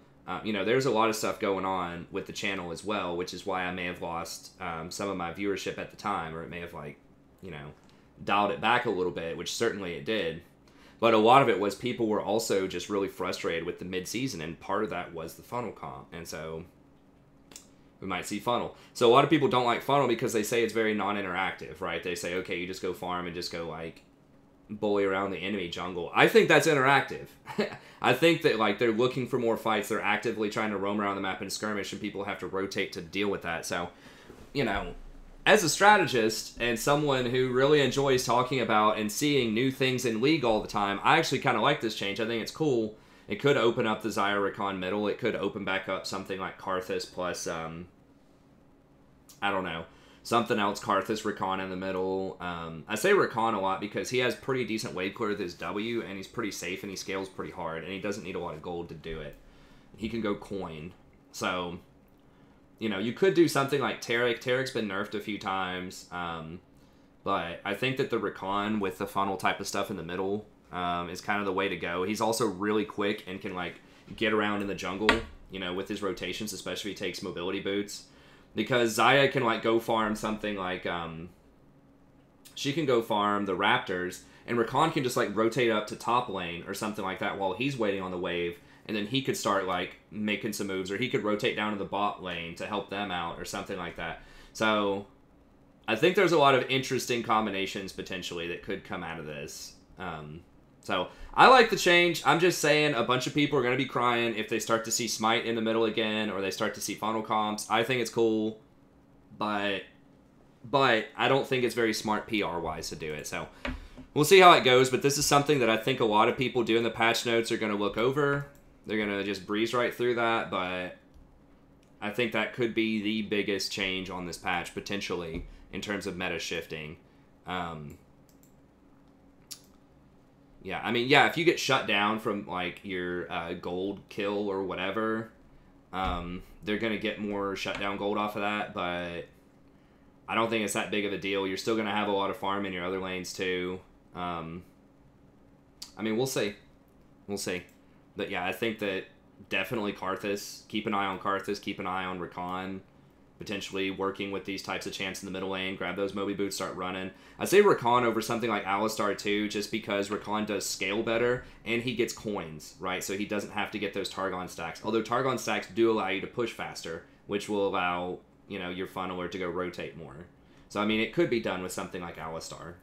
You know, there's a lot of stuff going on with the channel as well, which is why I may have lost some of my viewership at the time, or it may have, like, you know, dialed it back a little bit, which certainly it did. But a lot of it was people were also just really frustrated with the mid-season, and part of that was the funnel comp, and so we might see funnel. So a lot of people don't like funnel because they say it's very non-interactive, right? They say, okay, you just go farm and just go, like, bully around the enemy jungle. I think that's interactive. I think that, like, they're looking for more fights. They're actively trying to roam around the map and skirmish, and people have to rotate to deal with that. So, you know, as a strategist and someone who really enjoys talking about and seeing new things in League all the time, I actually kind of like this change. I think it's cool. It could open up the Xayah Rakan middle. It could open back up something like Karthus plus, I don't know, something else, Karthus, Rakan in the middle. I say Rakan a lot because he has pretty decent wave clear with his W, and he's pretty safe, and he scales pretty hard, and he doesn't need a lot of gold to do it. He can go coin. So, you know, you could do something like Taric. Taric's been nerfed a few times, but I think that the Rakan with the funnel type of stuff in the middle is kind of the way to go. He's also really quick and can, like, get around in the jungle, you know, with his rotations, especially if he takes mobility boots. Because Xayah can, like, go farm something like, she can go farm the Raptors, and Rakan can just, like, rotate up to top lane or something like that while he's waiting on the wave, and then he could start, like, making some moves, or he could rotate down to the bot lane to help them out or something like that. So, I think there's a lot of interesting combinations, potentially, that could come out of this. So, I like the change. I'm just saying a bunch of people are going to be crying if they start to see Smite in the middle again, or they start to see funnel comps. I think it's cool, but I don't think it's very smart PR-wise to do it. So, we'll see how it goes, but this is something that I think a lot of people doing the patch notes are going to look over. They're going to just breeze right through that, but I think that could be the biggest change on this patch, potentially, in terms of meta shifting. Yeah, I mean, yeah, if you get shut down from, like, your gold kill or whatever, they're going to get more shutdown gold off of that, but I don't think it's that big of a deal. You're still going to have a lot of farm in your other lanes, too. I mean, we'll see. We'll see. But, yeah, I think that definitely Karthus. Keep an eye on Karthus. Keep an eye on Rakan. Potentially working with these types of champs in the middle lane. Grab those Moby Boots, start running. I say Rakan over something like Alistar too, just because Rakan does scale better, and he gets coins, right? So he doesn't have to get those Targon stacks. Although Targon stacks do allow you to push faster, which will allow, you know, your funneler to go rotate more. So, I mean, it could be done with something like Alistar.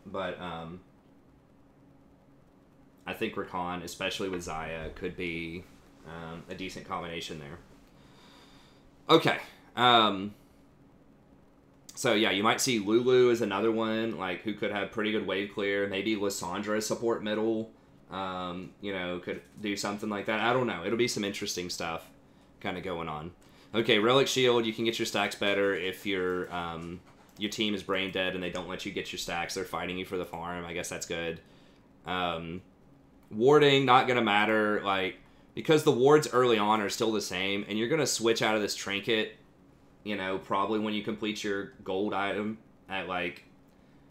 But, I think Rakan, especially with Xayah, could be a decent combination there. Okay. So, yeah, you might see Lulu as another one, like, who could have pretty good wave clear. Maybe Lissandra support middle, you know, could do something like that. I don't know. It'll be some interesting stuff kind of going on. Okay, Relic Shield, you can get your stacks better if you're your team is brain dead and they don't let you get your stacks. They're fighting you for the farm. I guess that's good. Warding, not going to matter, like, because the wards early on are still the same, and you're going to switch out of this trinket, you know, probably when you complete your gold item at, like,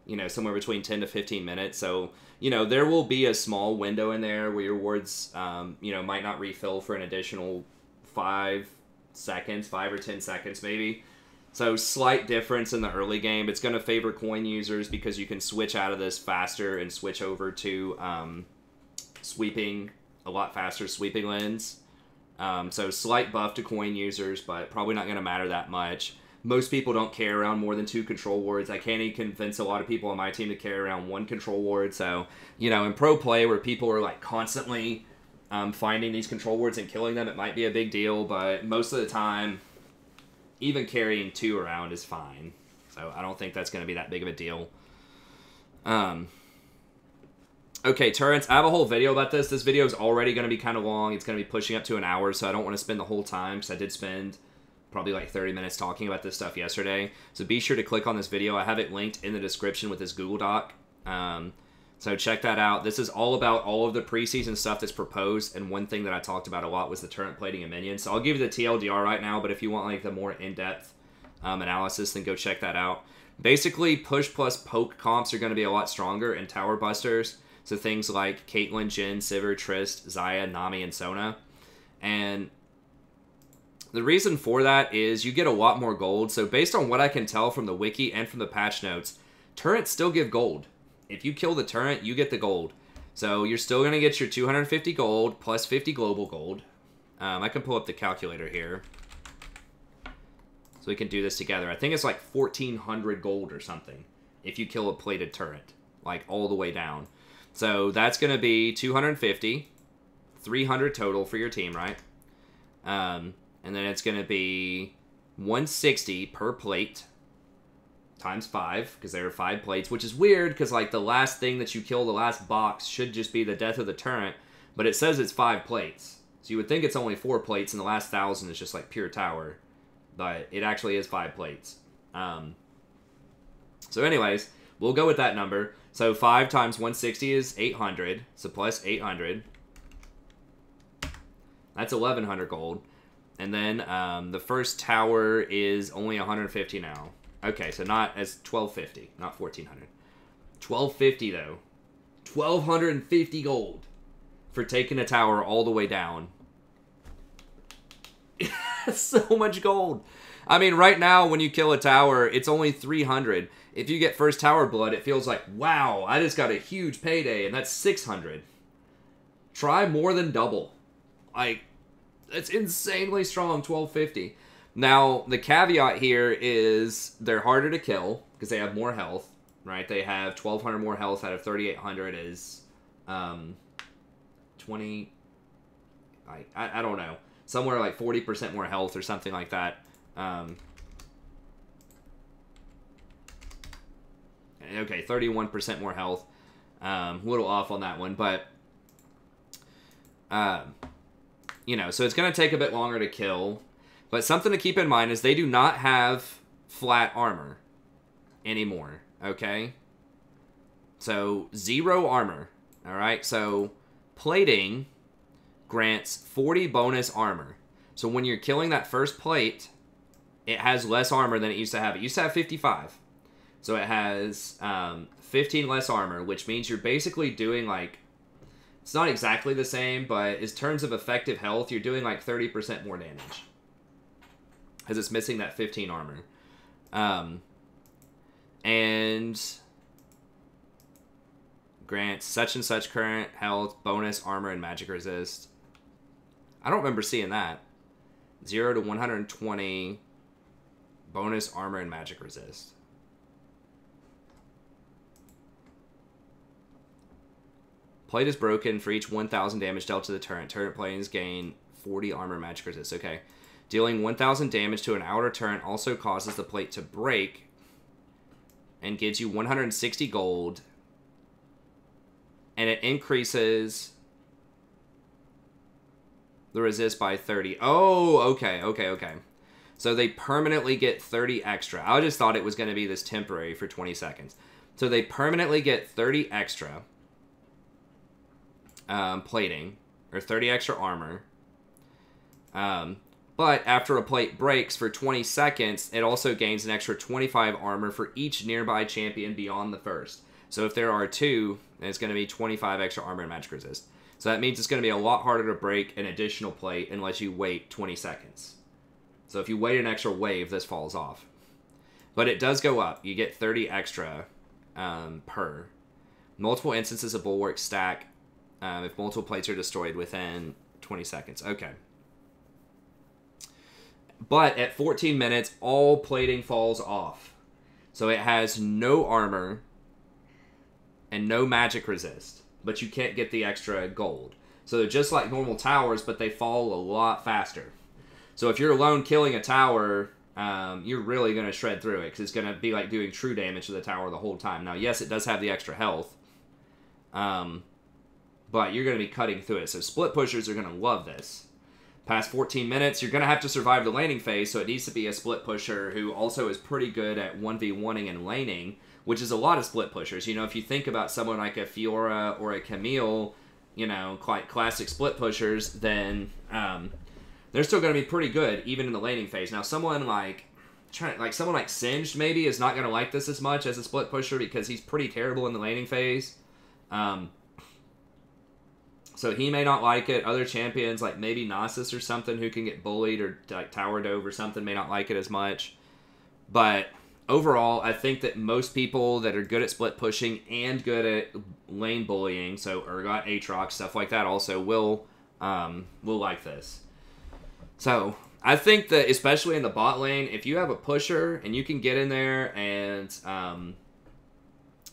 you know, somewhere between 10 to 15 minutes. So, you know, there will be a small window in there where your wards, you know, might not refill for an additional 5 seconds, 5 or 10 seconds maybe. So, slight difference in the early game. It's going to favor coin users because you can switch out of this faster and switch over to sweeping, a lot faster sweeping lens. So, slight buff to coin users, but probably not going to matter that much. Most people don't carry around more than 2 control wards. I can't even convince a lot of people on my team to carry around 1 control ward. So, you know, in pro play where people are, like, constantly finding these control wards and killing them, it might be a big deal, but most of the time, even carrying 2 around is fine. So I don't think that's going to be that big of a deal. Okay, turrets. I have a whole video about this. This video is already going to be kind of long. It's going to be pushing up to an hour, so I don't want to spend the whole time, because I did spend probably like 30 minutes talking about this stuff yesterday. So be sure to click on this video. I have it linked in the description with this Google Doc. So check that out. This is all about all of the preseason stuff that's proposed, and one thing that I talked about a lot was the turret plating and minions. So I'll give you the TLDR right now, but if you want like the more in-depth analysis, then go check that out. Basically, push plus poke comps are going to be a lot stronger in Tower Busters. So things like Caitlyn, Jhin, Sivir, Trist, Xayah, Nami, and Sona. And the reason for that is you get a lot more gold. So based on what I can tell from the wiki and from the patch notes, turrets still give gold. If you kill the turret, you get the gold. So you're still going to get your 250 gold plus 50 global gold. I can pull up the calculator here, so we can do this together. I think it's like 1,400 gold or something if you kill a plated turret, like all the way down. So that's going to be 250, 300 total for your team, right? And then it's going to be 160 per plate times 5, because there are 5 plates, which is weird, because like the last thing that you kill, the last box, should just be the death of the turret, but it says it's 5 plates. So you would think it's only 4 plates, and the last 1,000 is just like pure tower, but it actually is 5 plates. So anyways, we'll go with that number. So 5 times 160 is 800, so plus 800. That's 1,100 gold. And then the first tower is only 150 now. Okay, so not as 1,250, not 1,400. 1,250 though. 1,250 gold for taking a tower all the way down. So much gold. I mean, right now when you kill a tower, it's only 300. If you get first tower blood, it feels like, wow, I just got a huge payday, and that's 600. Try more than double. Like, it's insanely strong, 1,250. Now, the caveat here is they're harder to kill because they have more health, right? They have 1,200 more health out of 3,800 is 20... I don't know. Somewhere like 40% more health or something like that. Okay, 31% more health. A little off on that one, but... you know, so it's going to take a bit longer to kill. But something to keep in mind is they do not have flat armor anymore, okay? So, 0 armor, alright? So, plating grants 40 bonus armor. So when you're killing that first plate, it has less armor than it used to have. It used to have 55. So it has 15 less armor, which means you're basically doing like... It's not exactly the same, but in terms of effective health, you're doing like 30% more damage. Because it's missing that 15 armor. And grants such and such current health, bonus, armor, and magic resist. I don't remember seeing that. 0 to 120, bonus, armor, and magic resist. Plate is broken for each 1,000 damage dealt to the turret. Turret planes gain 40 armor, magic resist. Okay. Dealing 1,000 damage to an outer turret also causes the plate to break and gives you 160 gold. And it increases the resist by 30. Oh, okay. So they permanently get 30 extra. I just thought it was going to be this temporary for 20 seconds. So they permanently get 30 extra plating, or 30 extra armor. But after a plate breaks for 20 seconds, it also gains an extra 25 armor for each nearby champion beyond the first. So if there are 2, then it's going to be 25 extra armor and magic resist. So that means it's going to be a lot harder to break an additional plate unless you wait 20 seconds. So if you wait an extra wave, this falls off. But it does go up. You get 30 extra per. Multiple instances of Bulwark stack if multiple plates are destroyed within 20 seconds. Okay. But at 14 minutes, all plating falls off. So it has no armor and no magic resist. But you can't get the extra gold. So they're just like normal towers, but they fall a lot faster. So if you're alone killing a tower, you're really going to shred through it. Because it's going to be like doing true damage to the tower the whole time. Now, yes, it does have the extra health. But you're going to be cutting through it. So split pushers are going to love this. Past 14 minutes, you're going to have to survive the laning phase, so it needs to be a split pusher who also is pretty good at 1v1ing and laning, which is a lot of split pushers. You know, if you think about someone like a Fiora or a Camille, you know, quite classic split pushers, then they're still going to be pretty good, even in the laning phase. Now, someone like Singed maybe is not going to like this as much as a split pusher because he's pretty terrible in the laning phase. So he may not like it. Other champions, like maybe Nasus or something, who can get bullied, or like Tower Dove or something, may not like it as much. But overall, I think that most people that are good at split pushing and good at lane bullying, so Urgot, Aatrox, stuff like that, also will like this. So I think that especially in the bot lane, if you have a pusher and you can get in there and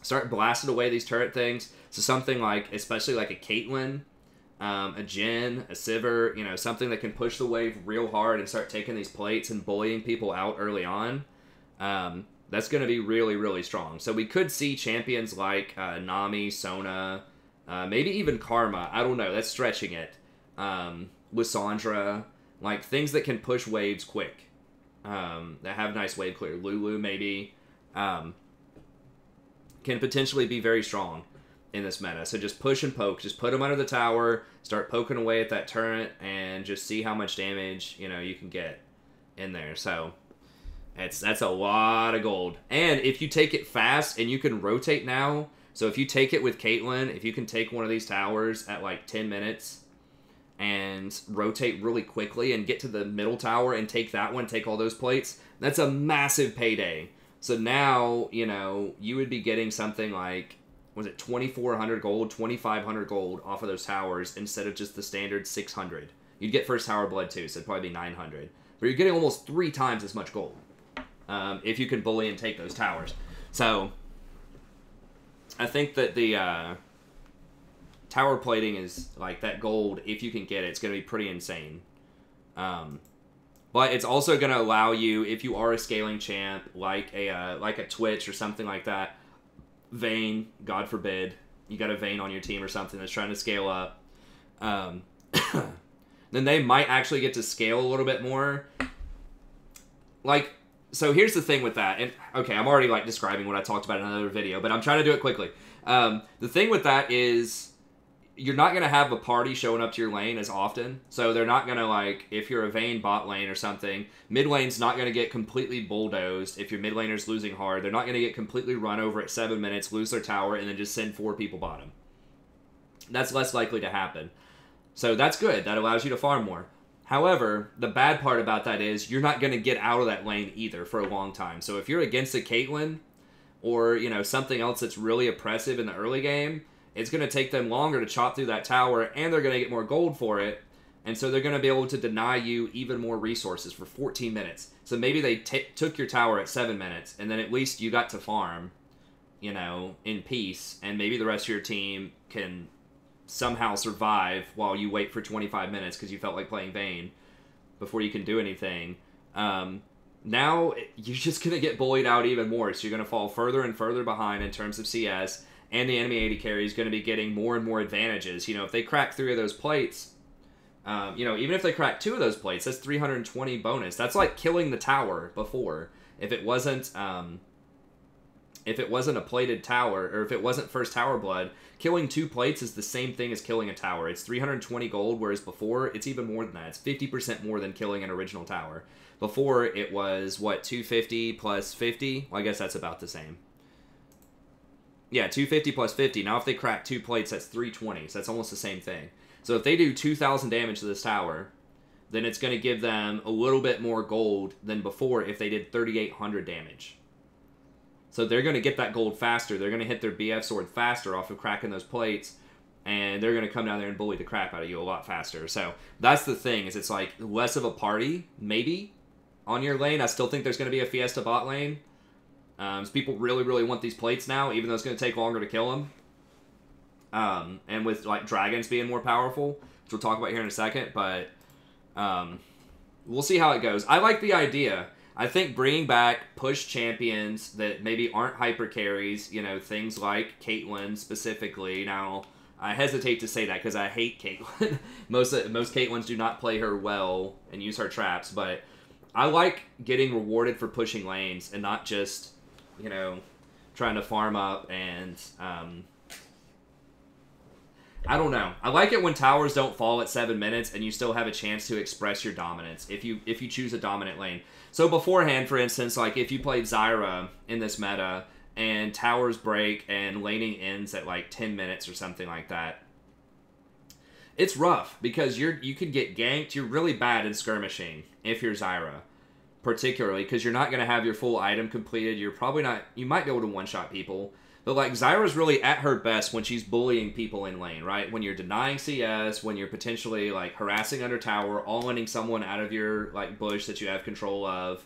start blasting away these turret things, so something like, especially like a Caitlyn, a Jhin, a Sivir, you know, something that can push the wave real hard and start taking these plates and bullying people out early on, that's going to be really, really strong. So we could see champions like Nami, Sona, maybe even Karma. I don't know. That's stretching it. Lissandra, like things that can push waves quick, that have nice wave clear. Lulu maybe can potentially be very strong in this meta. So just push and poke. Just put them under the tower, start poking away at that turret, and just see how much damage, you know, you can get in there. So that's a lot of gold. And if you take it fast and you can rotate now, so if you take it with Caitlyn, if you can take one of these towers at like 10 minutes and rotate really quickly and get to the middle tower and take that one, take all those plates, that's a massive payday. So now, you know, you would be getting something like, was it 2,400 gold, 2,500 gold off of those towers instead of just the standard 600. You'd get first tower blood too, so it'd probably be 900. But you're getting almost 3 times as much gold if you can bully and take those towers. So I think that the tower plating is like that gold. If you can get it, it's going to be pretty insane. But it's also going to allow you, if you are a scaling champ, like a Twitch or something like that, Vayne, God forbid, you got a Vayne on your team or something that's trying to scale up, then they might actually get to scale a little bit more. Like, so here's the thing with that, and okay, I'm already like describing what I talked about in another video, but I'm trying to do it quickly. The thing with that is, you're not going to have a party showing up to your lane as often. So they're not going to, like, if you're a Vayne bot lane or something, mid lane's not going to get completely bulldozed. If your mid laner's losing hard, they're not going to get completely run over at 7 minutes, lose their tower, and then just send 4 people bottom. That's less likely to happen. So that's good. That allows you to farm more. However, the bad part about that is you're not going to get out of that lane either for a long time. So if you're against a Caitlyn or, you know, something else that's really oppressive in the early game, it's going to take them longer to chop through that tower, and they're going to get more gold for it. And so they're going to be able to deny you even more resources for 14 minutes. So maybe they took your tower at 7 minutes, and then at least you got to farm, you know, in peace. And maybe the rest of your team can somehow survive while you wait for 25 minutes because you felt like playing Vayne before you can do anything. Now you're just going to get bullied out even more. So you're going to fall further and further behind in terms of CS. And the enemy AD carry is going to be getting more and more advantages. You know, if they crack 3 of those plates, You know, even if they crack 2 of those plates, that's 320 bonus. That's like killing the tower before. If it wasn't a plated tower, or if it wasn't first tower blood, killing 2 plates is the same thing as killing a tower. It's 320 gold, whereas before, it's even more than that. It's 50% more than killing an original tower. Before, it was, what, 250 plus 50? Well, I guess that's about the same. Yeah, 250 plus 50. Now, if they crack 2 plates, that's 320. So that's almost the same thing. So if they do 2,000 damage to this tower, then it's going to give them a little bit more gold than before if they did 3,800 damage. So they're going to get that gold faster. They're going to hit their BF sword faster off of cracking those plates. And they're going to come down there and bully the crap out of you a lot faster. So that's the thing, is it's like less of a party, maybe, on your lane. I still think there's going to be a Fiesta bot lane. So people really, really want these plates now, even though it's going to take longer to kill them. And with like dragons being more powerful, which we'll talk about here in a second. But we'll see how it goes. I like the idea. I think bringing back push champions that maybe aren't hyper carries, you know, things like Caitlyn specifically. Now, I hesitate to say that because I hate Caitlyn. most Caitlyns do not play her well and use her traps, but I like getting rewarded for pushing lanes and not just, you know, trying to farm up and, I don't know. I like it when towers don't fall at 7 minutes and you still have a chance to express your dominance if you choose a dominant lane. So beforehand, for instance, like if you played Zyra in this meta and towers break and laning ends at like 10 minutes or something like that, it's rough because you could get ganked. You're really bad in skirmishing if you're Zyra, particularly because you're not going to have your full item completed. You're probably not. You might be able to one-shot people. But, like, Zyra's really at her best when she's bullying people in lane, right? When you're denying CS, when you're potentially, like, harassing under tower, all-inning someone out of your, like, bush that you have control of.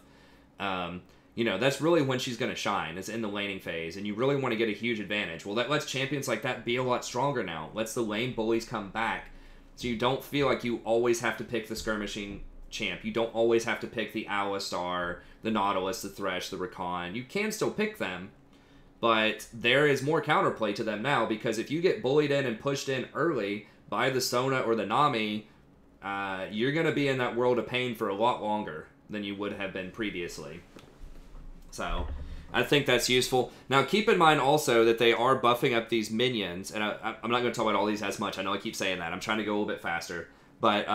You know, that's really when she's going to shine, is in the laning phase, and you really want to get a huge advantage. Well, that lets champions like that be a lot stronger now. Lets the lane bullies come back, so you don't feel like you always have to pick the skirmishing champ. You don't always have to pick the Alistar, the Nautilus, the Thresh, the Rakan. You can still pick them, but there is more counterplay to them now, because if you get bullied in and pushed in early by the Sona or the Nami, you're going to be in that world of pain for a lot longer than you would have been previously. So, I think that's useful. Now, keep in mind also that they are buffing up these minions, and I'm not going to talk about all these as much. I know I keep saying that. I'm trying to go a little bit faster. But,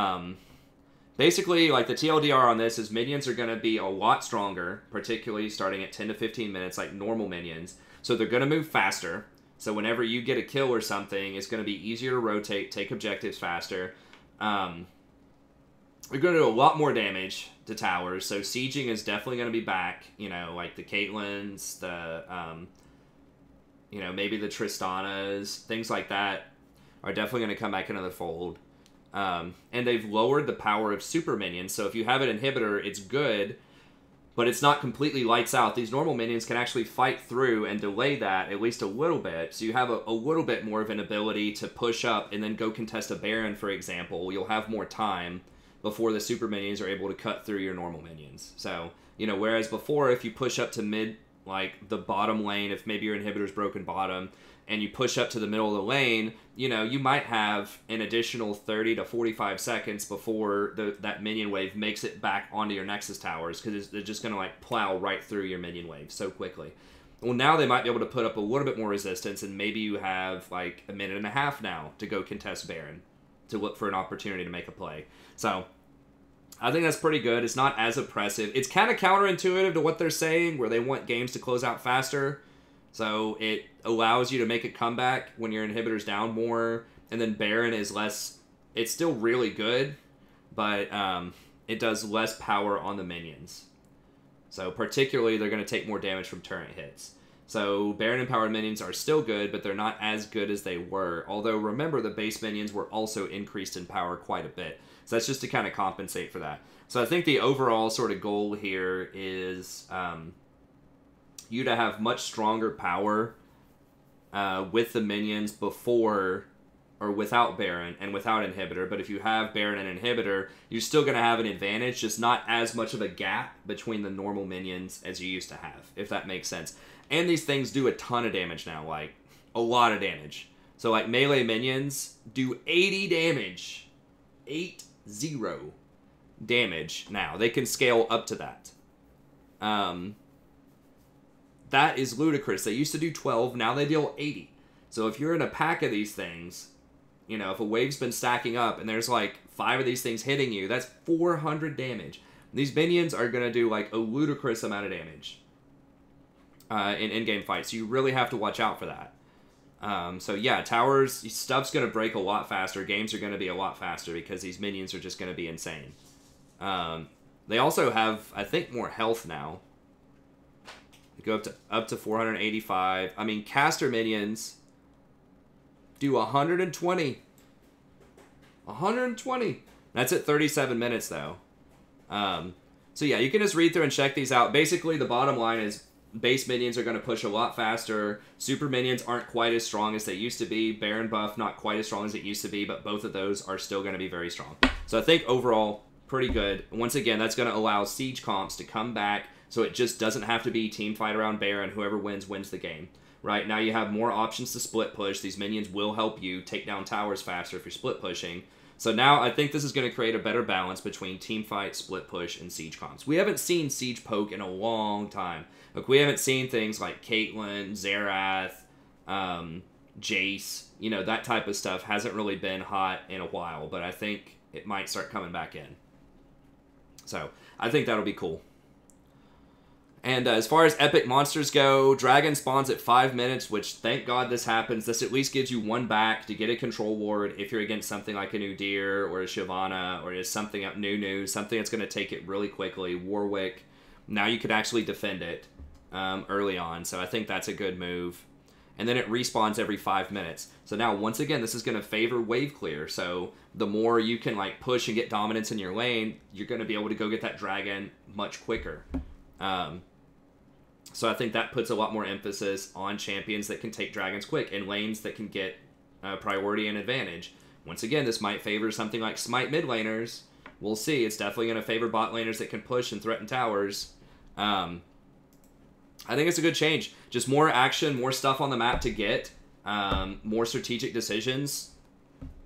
basically, like, the TLDR on this is minions are going to be a lot stronger, particularly starting at 10 to 15 minutes, like normal minions. So they're going to move faster. So whenever you get a kill or something, it's going to be easier to rotate, take objectives faster. They're going to do a lot more damage to towers. So sieging is definitely going to be back. You know, like the Caitlyns, the, you know, maybe the Tristanas, things like that are definitely going to come back into the fold. And they've lowered the power of super minions. So if you have an inhibitor, it's good, but it's not completely lights out. These normal minions can actually fight through and delay that at least a little bit. So you have a little bit more of an ability to push up and then go contest a Baron, for example. You'll have more time before the super minions are able to cut through your normal minions. So, you know, whereas before, if you push up to mid, like the bottom lane, if maybe your inhibitor's broken bottom, and you push up to the middle of the lane, you know, you might have an additional 30 to 45 seconds before that minion wave makes it back onto your Nexus towers, because they're just going to, like, plow right through your minion wave so quickly. Well, now they might be able to put up a little bit more resistance, and maybe you have, like, a minute and a half now to go contest Baron, to look for an opportunity to make a play. So, I think that's pretty good. It's not as oppressive. It's kind of counterintuitive to what they're saying, where they want games to close out faster. So it allows you to make a comeback when your inhibitor's down more, and then Baron is less. It's still really good, but it does less power on the minions. So particularly, they're going to take more damage from turret hits. So Baron empowered minions are still good, but they're not as good as they were. Although remember, the base minions were also increased in power quite a bit. So that's just to kind of compensate for that. So I think the overall sort of goal here is you to have much stronger power with the minions before or without Baron and without Inhibitor. But if you have Baron and Inhibitor, you're still going to have an advantage, just not as much of a gap between the normal minions as you used to have, if that makes sense. And these things do a ton of damage now, like a lot of damage. So like melee minions do 80 damage. 80 0 damage now. They can scale up to that. That is ludicrous. They used to do 12, now they deal 80. So if you're in a pack of these things, you know, if a wave's been stacking up and there's like 5 of these things hitting you, that's 400 damage. These minions are going to do like a ludicrous amount of damage in in-game fights. So you really have to watch out for that. So yeah, towers, stuff's going to break a lot faster. Games are going to be a lot faster because these minions are just going to be insane. They also have, I think, more health now. They go up to 485. I mean, caster minions do 120. 120. That's at 37 minutes, though. So yeah, you can just read through and check these out. Basically, the bottom line is base minions are going to push a lot faster. Super minions aren't quite as strong as they used to be. Baron buff, not quite as strong as it used to be, but both of those are still going to be very strong. So I think overall, pretty good. Once again, that's going to allow siege comps to come back, so it just doesn't have to be team fight around Baron. Whoever wins, wins the game. Right, now you have more options to split push. These minions will help you take down towers faster if you're split pushing. So now I think this is going to create a better balance between team fight, split push, and siege comps. We haven't seen siege poke in a long time. Like, we haven't seen things like Caitlyn, Xerath, Jace, you know, that type of stuff hasn't really been hot in a while, but I think it might start coming back in. So I think that'll be cool. And as far as epic monsters go, Dragon spawns at 5 minutes, which thank God this happens. This at least gives you 1 back to get a control ward if you're against something like a Udyr or a Shyvana or just something new, something that's going to take it really quickly. Warwick, now you could actually defend it early on, so I think that's a good move. And then it respawns every 5 minutes. So now, once again, this is going to favor wave clear. So the more you can like push and get dominance in your lane, you're going to be able to go get that dragon much quicker. So I think that puts a lot more emphasis on champions that can take dragons quick and lanes that can get priority and advantage. Once again, this might favor something like Smite mid laners. We'll see. It's definitely going to favor bot laners that can push and threaten towers. I think it's a good change. Just more action, more stuff on the map to get, more strategic decisions,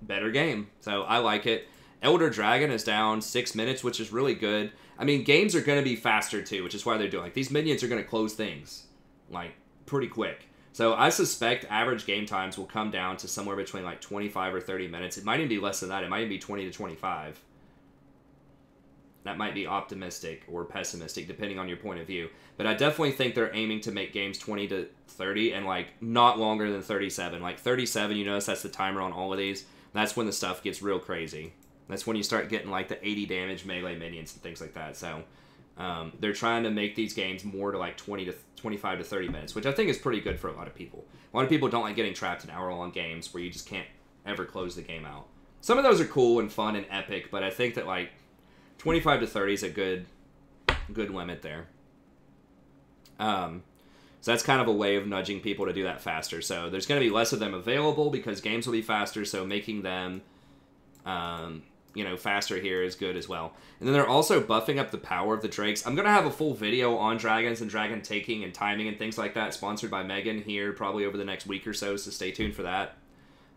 better game. So I like it. Elder Dragon is down 6 minutes, which is really good. I mean, games are going to be faster too, which is why they're doing like these minions are going to close things like pretty quick. So I suspect average game times will come down to somewhere between like 25 or 30 minutes. It might even be less than that. It might even be 20 to 25. That might be optimistic or pessimistic, depending on your point of view. But I definitely think they're aiming to make games 20 to 30 and like not longer than 37. Like 37, you notice that's the timer on all of these. That's when the stuff gets real crazy. That's when you start getting like the 80 damage melee minions and things like that. So they're trying to make these games more to like 20 to 25 to 30 minutes, which I think is pretty good for a lot of people. A lot of people don't like getting trapped in hour-long games where you just can't ever close the game out. Some of those are cool and fun and epic, but I think that like 25 to 30 is a good limit there. So that's kind of a way of nudging people to do that faster. So there's going to be less of them available because games will be faster, so making them faster here is good as well. And then they're also buffing up the power of the Drakes. I'm going to have a full video on dragons and dragon taking and timing and things like that, sponsored by Megan here probably over the next week or so stay tuned for that.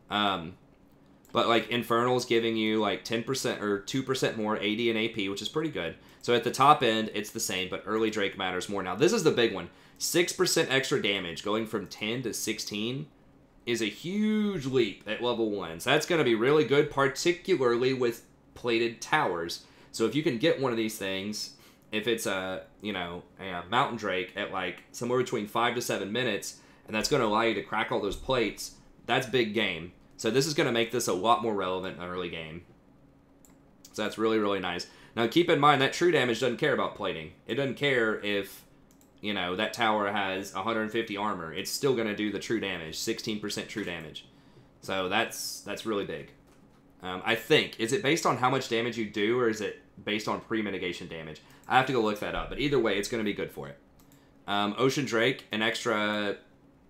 But like Infernal's giving you like 10% or 2% more AD and AP, which is pretty good. So at the top end, it's the same, but early Drake matters more. Now, this is the big one. 6% extra damage going from 10 to 16 is a huge leap at level 1. So that's going to be really good, particularly with plated towers. So if you can get one of these things, if it's a Mountain Drake at like somewhere between 5 to 7 minutes, and that's going to allow you to crack all those plates, that's big game. So this is going to make this a lot more relevant in the early game. So that's really, really nice. Now keep in mind that true damage doesn't care about plating. It doesn't care if, that tower has 150 armor. It's still going to do the true damage, 16% true damage. So that's really big. I think. Is it based on how much damage you do, or is it based on pre-mitigation damage? I have to go look that up. But either way, it's going to be good for it. Ocean Drake, an extra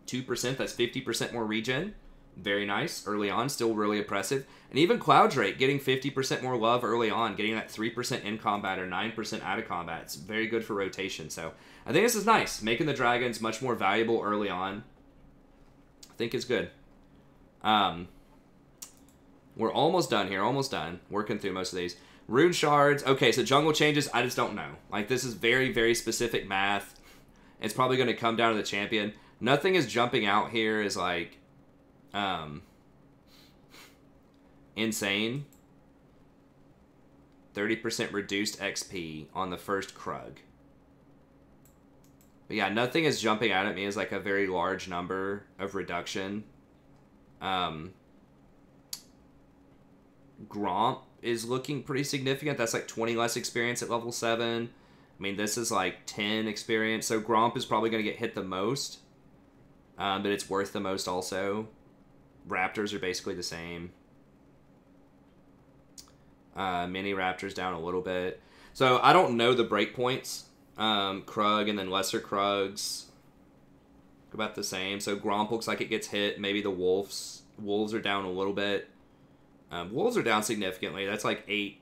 2%. That's 50% more regen. Very nice. Early on, still really impressive. And even Cloud Drake getting 50% more love early on, getting that 3% in combat or 9% out of combat. It's very good for rotation. So I think this is nice. Making the dragons much more valuable early on, I think is good. We're almost done here. Almost done. Working through most of these. Rune Shards. Okay, so jungle changes, I just don't know. Like, this is very, very specific math. It's probably going to come down to the champion. Nothing is jumping out here as, like, insane. 30% reduced XP on the first Krug. But yeah, nothing is jumping out at me as, like, a very large number of reduction. Gromp is looking pretty significant. That's like 20 less experience at level 7. I mean, this is like 10 experience. So Gromp is probably going to get hit the most. But it's worth the most also. Raptors are basically the same. Mini Raptors down a little bit. So I don't know the breakpoints. Krug and then lesser Krugs about the same. So Gromp looks like it gets hit. Maybe the Wolves are down a little bit. Wolves are down significantly. That's like 8,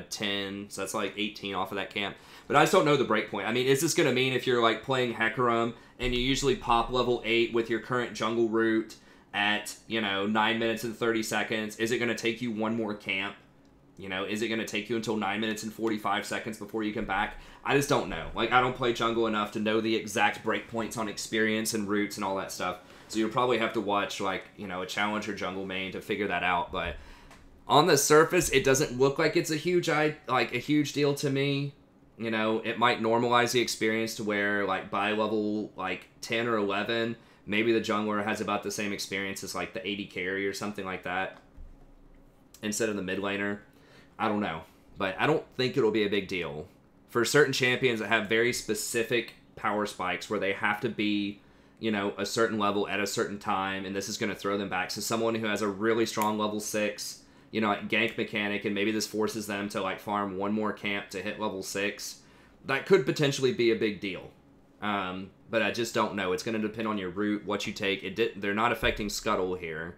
10. So that's like 18 off of that camp. But I just don't know the breakpoint. I mean, is this going to mean if you're like playing Hecarim and you usually pop level 8 with your current jungle route at, 9 minutes and 30 seconds, is it going to take you one more camp? Is it going to take you until 9 minutes and 45 seconds before you come back? I just don't know. Like, I don't play jungle enough to know the exact breakpoints on experience and routes and all that stuff. So you'll probably have to watch, like, a challenger jungle main to figure that out. But on the surface, it doesn't look like it's a huge deal to me. It might normalize the experience to where, like, by level, 10 or 11, maybe the jungler has about the same experience as, like, the AD carry or something like that instead of the mid laner. I don't know. But I don't think it'll be a big deal. For certain champions that have very specific power spikes where they have to be, a certain level at a certain time, and this is going to throw them back. So someone who has a really strong level 6, like gank mechanic, and maybe this forces them to, like, farm one more camp to hit level 6, that could potentially be a big deal. But I just don't know. It's going to depend on your route, what you take. They're not affecting Scuttle here.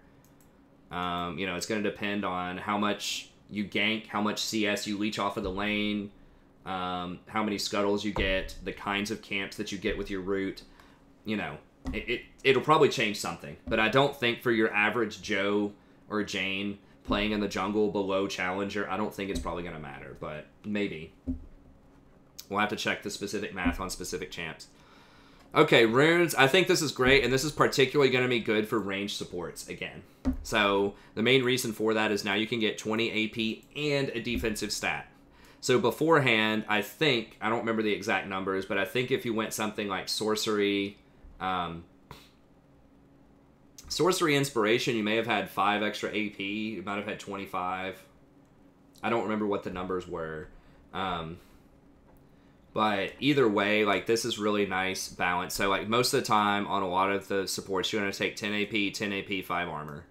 It's going to depend on how much you gank, how much CS you leech off of the lane, how many Scuttles you get, the kinds of camps that you get with your route. It'll probably change something. But I don't think for your average Joe or Jane playing in the jungle below Challenger, I don't think it's probably going to matter. But maybe. We'll have to check the specific math on specific champs. Okay, runes. I think this is great, and this is particularly going to be good for range supports again. So the main reason for that is now you can get 20 AP and a defensive stat. So beforehand, I don't remember the exact numbers, but I think if you went something like Sorcery, Sorcery Inspiration, you may have had 5 extra AP. You might have had 25. I don't remember what the numbers were. But either way, like, this is really nice balance. So, like, most of the time on a lot of the supports, you're going to take 10 AP, 10 AP, 5 armor.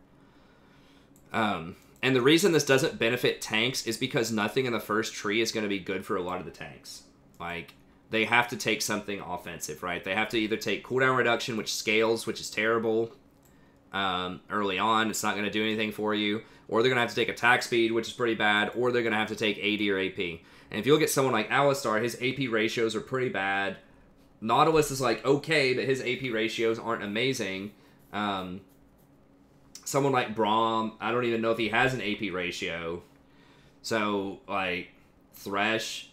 And the reason this doesn't benefit tanks is because nothing in the first tree is going to be good for a lot of the tanks. Like, they have to take something offensive, right? They have to either take cooldown reduction, which scales, which is terrible early on. It's not going to do anything for you. Or they're going to have to take attack speed, which is pretty bad. Or they're going to have to take AD or AP. And if you look at someone like Alistar, his AP ratios are pretty bad. Nautilus is, like, okay, but his AP ratios aren't amazing. Someone like Braum, I don't even know if he has an AP ratio. So, like, Thresh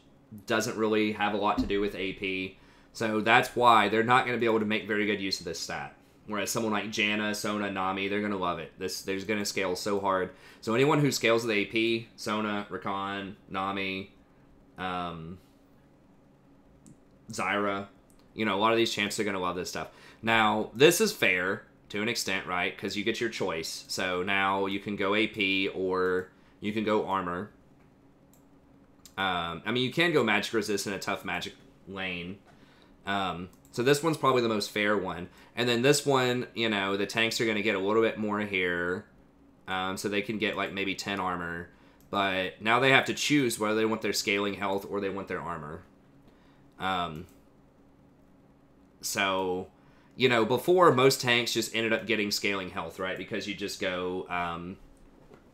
doesn't really have a lot to do with AP. So that's why they're not going to be able to make very good use of this stat. Whereas someone like Janna, Sona, Nami, they're going to love it. They're going to scale so hard. So anyone who scales with AP, Sona, Rakan, Nami, Zyra, a lot of these champs are going to love this stuff. Now, this is fair to an extent, right? Because you get your choice. So now you can go AP or you can go armor. I mean, you can go magic resist in a tough magic lane. So this one's probably the most fair one. And then this one, the tanks are going to get a little bit more here. So they can get, like, maybe 10 armor. But now they have to choose whether they want their scaling health or they want their armor. So, before, most tanks just ended up getting scaling health, right? Because you just go,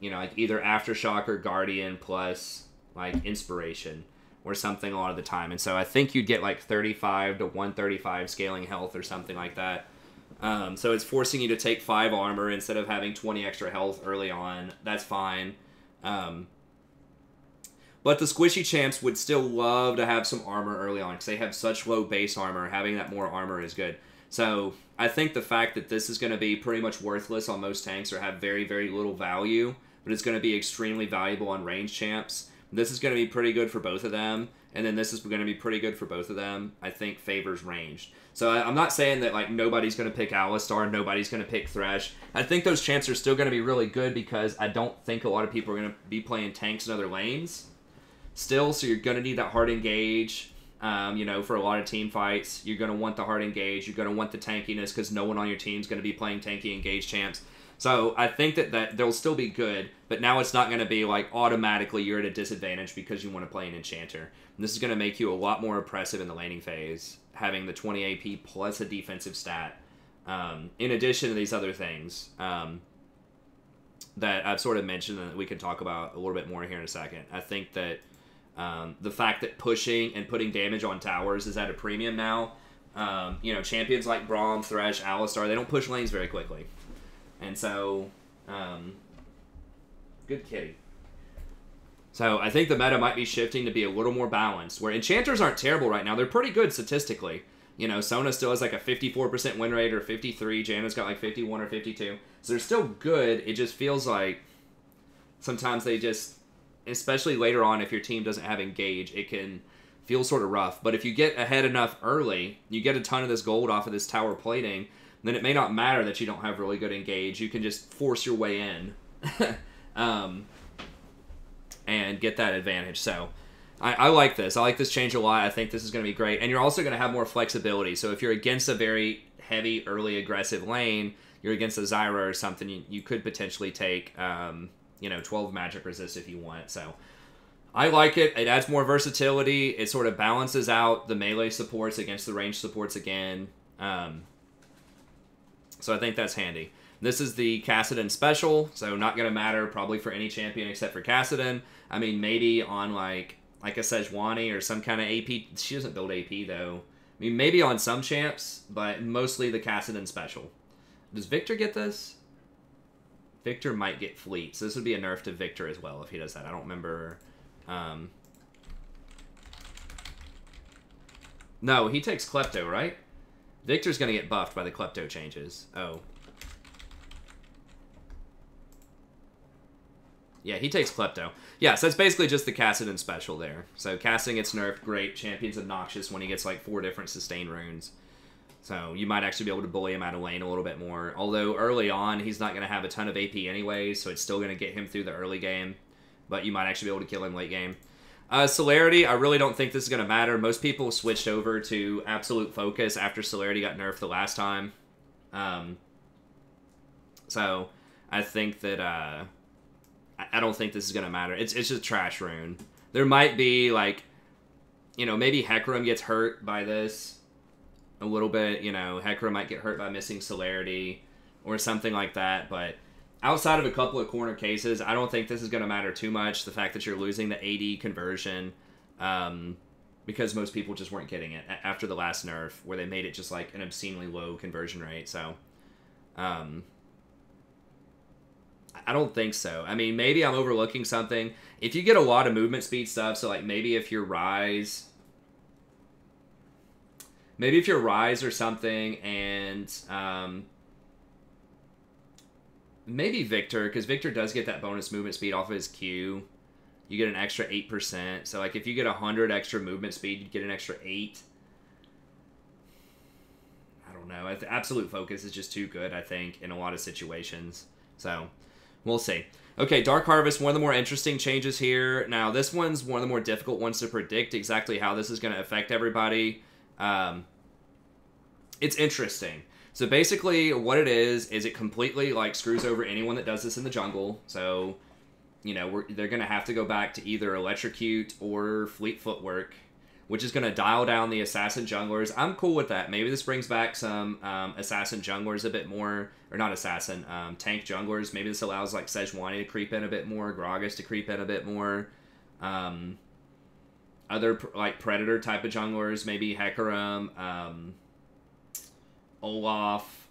like either Aftershock or Guardian plus, like, Inspiration or something a lot of the time. And so I think you'd get, like, 35 to 135 scaling health or something like that. So it's forcing you to take 5 armor instead of having 20 extra health early on. That's fine. But the squishy champs would still love to have some armor early on because they have such low base armor. Having that more armor is good. So I think the fact that this is going to be pretty much worthless on most tanks or have very, very little value, but it's going to be extremely valuable on range champs. This is going to be pretty good for both of them, and then this is going to be pretty good for both of them. I think favors ranged. So I'm not saying that like nobody's going to pick Alistar, nobody's going to pick Thresh. I think those champs are still going to be really good because I don't think a lot of people are going to be playing tanks in other lanes still, so you're going to need that hard engage. You know, for a lot of team fights, you're going to want the hard engage. You're going to want the tankiness because no one on your team is going to be playing tanky engage champs. So I think that they'll still be good, but now it's not going to be like automatically you're at a disadvantage because you want to play an enchanter. And this is going to make you a lot more oppressive in the laning phase, having the 20 AP plus a defensive stat, in addition to these other things that I've sort of mentioned and that we can talk about a little bit more here in a second. I think that the fact that pushing and putting damage on towers is at a premium now. You know, champions like Braum, Thresh, Alistar, they don't push lanes very quickly. And so, good kitty. So I think the meta might be shifting to be a little more balanced, where enchanters aren't terrible right now. They're pretty good statistically. You know, Sona still has like a 54% win rate or 53. Janna's got like 51 or 52. So they're still good. It just feels like sometimes they just, especially later on if your team doesn't have engage, it can feel sort of rough. But if you get ahead enough early, you get a ton of this gold off of this tower plating, then it may not matter that you don't have really good engage. You can just force your way in and get that advantage. So I like this. I like this change a lot. I think this is going to be great. And you're also going to have more flexibility. So if you're against a very heavy, early, aggressive lane, you're against a Zyra or something, you could potentially take, you know, 12 magic resist if you want. So I like it. It adds more versatility. It sort of balances out the melee supports against the range supports again. So I think that's handy. This is the Kassadin special, so not going to matter probably for any champion except for Kassadin. I mean, maybe on like a Sejuani or some kind of AP. She doesn't build AP, though. I mean, maybe on some champs, but mostly the Kassadin special. Does Victor get this? Victor might get Fleet, so this would be a nerf to Victor as well if he does that. I don't remember. No, he takes Klepto, right? Victor's going to get buffed by the Klepto changes. Oh. Yeah, he takes Klepto. Yeah, so that's basically just the Kassadin special there. So casting gets nerfed, great. Champion's obnoxious when he gets like 4 different sustain runes. So you might actually be able to bully him out of lane a little bit more. Although early on, he's not going to have a ton of AP anyway, so it's still going to get him through the early game. But you might actually be able to kill him late game. Celerity, I really don't think this is going to matter. Most people switched over to Absolute Focus after Celerity got nerfed the last time. So I think that I don't think this is going to matter. It's just trash rune. There might be, like, you know, maybe Hecarim gets hurt by this a little bit. You know, Hecarim might get hurt by missing Celerity or something like that, but outside of a couple of corner cases, I don't think this is going to matter too much. The fact that you're losing the AD conversion, because most people just weren't getting it after the last nerf, where they made it just like an obscenely low conversion rate. So, I don't think so. I mean, maybe I'm overlooking something. If you get a lot of movement speed stuff, so like maybe if you're Rise or something, and maybe Victor, because Victor does get that bonus movement speed off of his Q. You get an extra 8%. So, like, if you get 100 extra movement speed, you get an extra 8. I don't know. Absolute Focus is just too good, I think, in a lot of situations. So, we'll see. Okay, Dark Harvest, one of the more interesting changes here. Now, this one's one of the more difficult ones to predict exactly how this is going to affect everybody. It's interesting. So basically, what it is it completely, like, screws over anyone that does this in the jungle. So, you know, they're going to have to go back to either Electrocute or Fleet Footwork, which is going to dial down the Assassin junglers. I'm cool with that. Maybe this brings back some Assassin junglers a bit more. Or not Assassin, tank junglers. Maybe this allows, like, Sejuani to creep in a bit more, Gragas to creep in a bit more. Other, like, Predator type of junglers, maybe Hecarim, Olaf,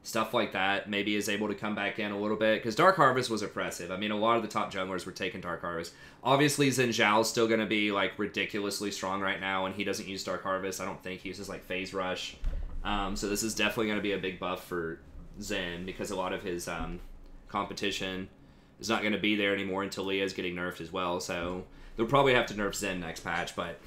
stuff like that, maybe is able to come back in a little bit. Because Dark Harvest was oppressive. I mean, a lot of the top junglers were taking Dark Harvest. Obviously, Xin Zhao's still going to be, like, ridiculously strong right now, and he doesn't use Dark Harvest. I don't think he uses, like, Phase Rush. So this is definitely going to be a big buff for Zen, because a lot of his competition is not going to be there anymore, and Taliyah is getting nerfed as well. So they'll probably have to nerf Zen next patch, but...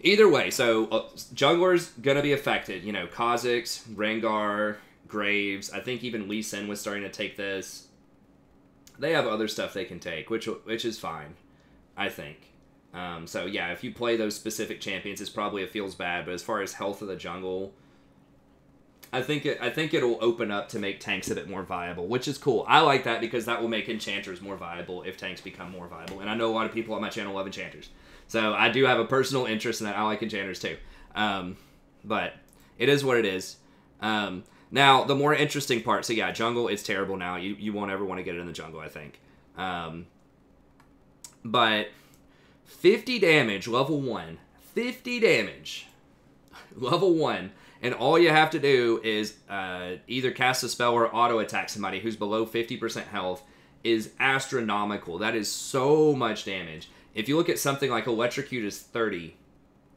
Either way, so junglers going to be affected. You know, Kha'Zix, Rengar, Graves. I think even Lee Sin was starting to take this. They have other stuff they can take, which is fine, I think. So yeah, if you play those specific champions, it feels bad. But as far as health of the jungle, I think it'll open up to make tanks a bit more viable, which is cool. I like that because that will make enchanters more viable if tanks become more viable. And I know a lot of people on my channel love enchanters. So I do have a personal interest in that. I like enchanters too. But it is what it is. Now, the more interesting part. So yeah, jungle is terrible now. You won't ever want to get it in the jungle, I think. But 50 damage, level 1. 50 damage, level 1. And all you have to do is either cast a spell or auto-attack somebody who's below 50% health is astronomical. That is so much damage. If you look at something like Electrocute is 30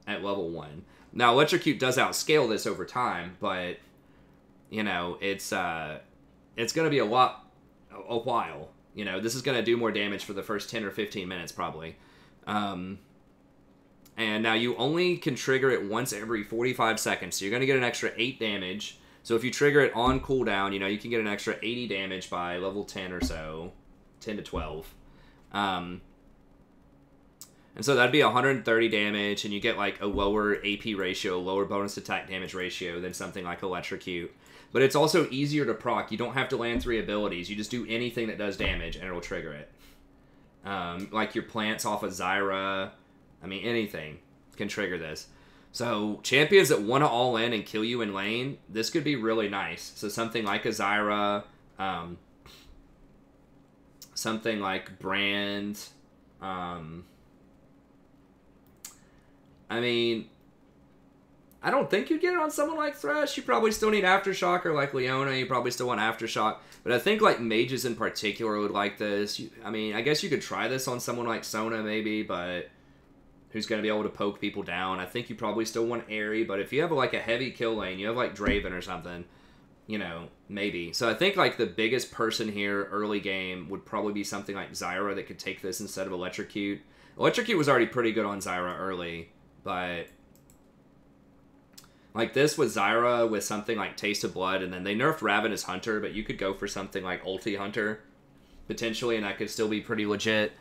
at level 1. Now, Electrocute does outscale this over time, but, you know, it's going to be a while. You know, this is going to do more damage for the first 10 or 15 minutes, probably. And now you only can trigger it once every 45 seconds, so you're going to get an extra 8 damage. So if you trigger it on cooldown, you know, you can get an extra 80 damage by level 10 or so, 10 to 12. And so that'd be 130 damage, and you get like a lower AP ratio, lower bonus attack damage ratio than something like Electrocute. But it's also easier to proc. You don't have to land 3 abilities. You just do anything that does damage, and it'll trigger it. Like your plants off of Zyra. I mean, anything can trigger this. So champions that want to all in and kill you in lane, this could be really nice. So something like a Zyra, something like Brand. I mean, I don't think you'd get it on someone like Thresh. You probably still need Aftershock, or like Leona, you probably still want Aftershock. But I think like mages in particular would like this. I mean, I guess you could try this on someone like Sona maybe, but who's going to be able to poke people down. I think you probably still want Aerie, but if you have like a heavy kill lane, you have like Draven or something, you know, maybe. So I think like the biggest person here early game would probably be something like Zyra that could take this instead of Electrocute. Electrocute was already pretty good on Zyra early, but like this with Zyra with something like Taste of Blood, and then they nerfed Ravenous Hunter, but you could go for something like Ulti Hunter potentially, and that could still be pretty legit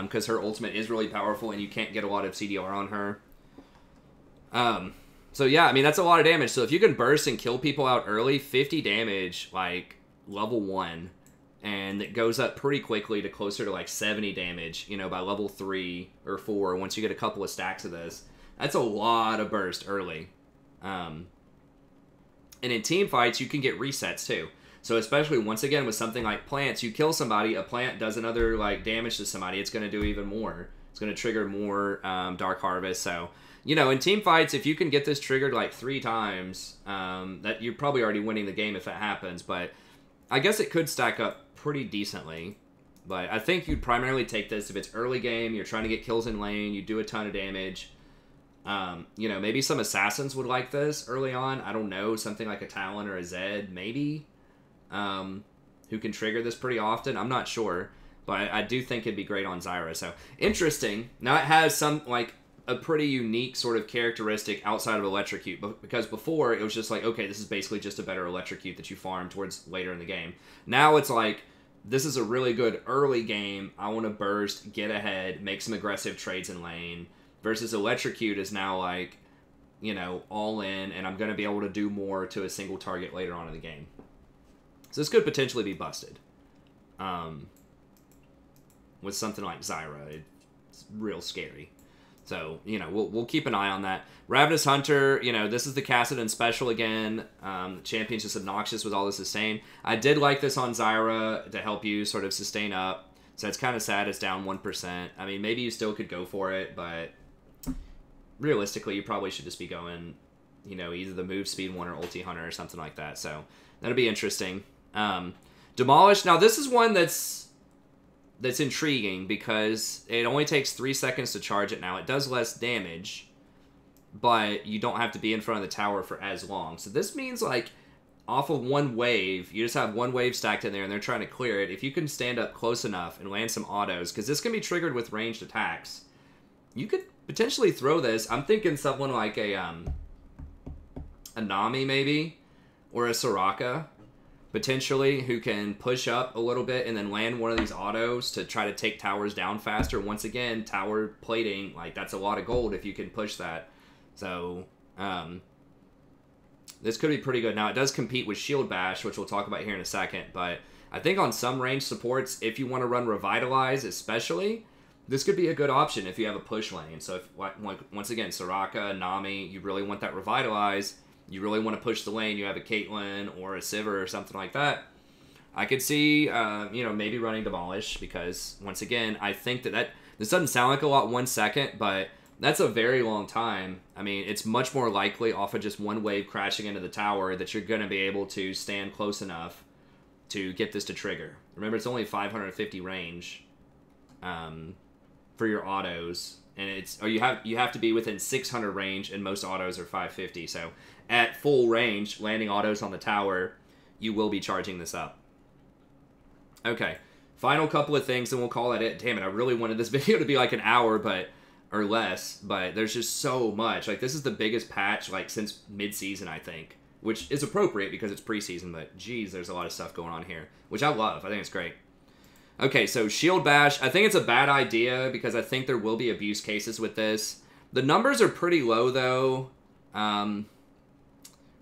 because her ultimate is really powerful and you can't get a lot of CDR on her. So yeah, I mean, that's a lot of damage. So if you can burst and kill people out early, 50 damage, like level 1, and it goes up pretty quickly to closer to like 70 damage, you know, by level 3 or 4, once you get a couple of stacks of this. That's a lot of burst early. And in team fights, you can get resets too. So especially, once again, with something like plants, you kill somebody, a plant does another like damage to somebody, it's going to do even more. It's going to trigger more Dark Harvest. So, you know, in team fights, if you can get this triggered like 3 times, that you're probably already winning the game if that happens. But I guess it could stack up pretty decently. But I think you'd primarily take this if it's early game, you're trying to get kills in lane, you do a ton of damage. You know, maybe some assassins would like this early on. I don't know, something like a Talon or a Zed, maybe, who can trigger this pretty often. I'm not sure, but I do think it'd be great on Zyra. So, interesting. Now, it has some, like, a pretty unique sort of characteristic outside of Electrocute, because before, it was just like, okay, this is basically just a better Electrocute that you farm towards later in the game. Now, it's like, this is a really good early game. I want to burst, get ahead, make some aggressive trades in lane. Versus Electrocute is now like, you know, all in, and I'm going to be able to do more to a single target later on in the game. So this could potentially be busted. With something like Zyra, it's real scary. So, you know, we'll keep an eye on that. Ravenous Hunter, you know, this is the Kassadin special again. The champion's just obnoxious with all the sustain. I did like this on Zyra to help you sort of sustain up. So it's kind of sad it's down 1%. I mean, maybe you still could go for it, but realistically, you probably should just be going you know, either the move speed one or ulti hunter or something like that. So that'll be interesting. Demolish. Now this is one that's intriguing because it only takes 3 seconds to charge it. Now it does less damage, but you don't have to be in front of the tower for as long. So this means like off of one wave, you just have one wave stacked in there and they're trying to clear it. If you can stand up close enough and land some autos, because this can be triggered with ranged attacks, you could potentially throw this. I'm thinking someone like a Nami maybe, or a Soraka, potentially, who can push up a little bit and then land one of these autos to try to take towers down faster. Once again, tower plating, like that's a lot of gold if you can push that. So, this could be pretty good. Now, it does compete with Shield Bash, which we'll talk about here in a second, but I think on some range supports, if you want to run Revitalize especially, this could be a good option if you have a push lane. So, if once again, Soraka, Nami, you really want that Revitalize, you really want to push the lane, you have a Caitlyn or a Sivir or something like that, I could see, you know, maybe running Demolish, because, once again, I think that this doesn't sound like a lot 1 second, but that's a very long time. I mean, it's much more likely off of just one wave crashing into the tower that you're going to be able to stand close enough to get this to trigger. Remember, it's only 550 range for your autos, and you have to be within 600 range, and most autos are 550. So at full range, landing autos on the tower, you will be charging this up. Okay, final couple of things, and we'll call that it. Damn it, I really wanted this video to be like an hour, or less, but there's just so much. Like, this is the biggest patch, like, since mid-season, I think, which is appropriate because it's preseason, but geez, there's a lot of stuff going on here, which I love. I think it's great. Okay, so Shield Bash. I think it's a bad idea because I think there will be abuse cases with this. The numbers are pretty low, though.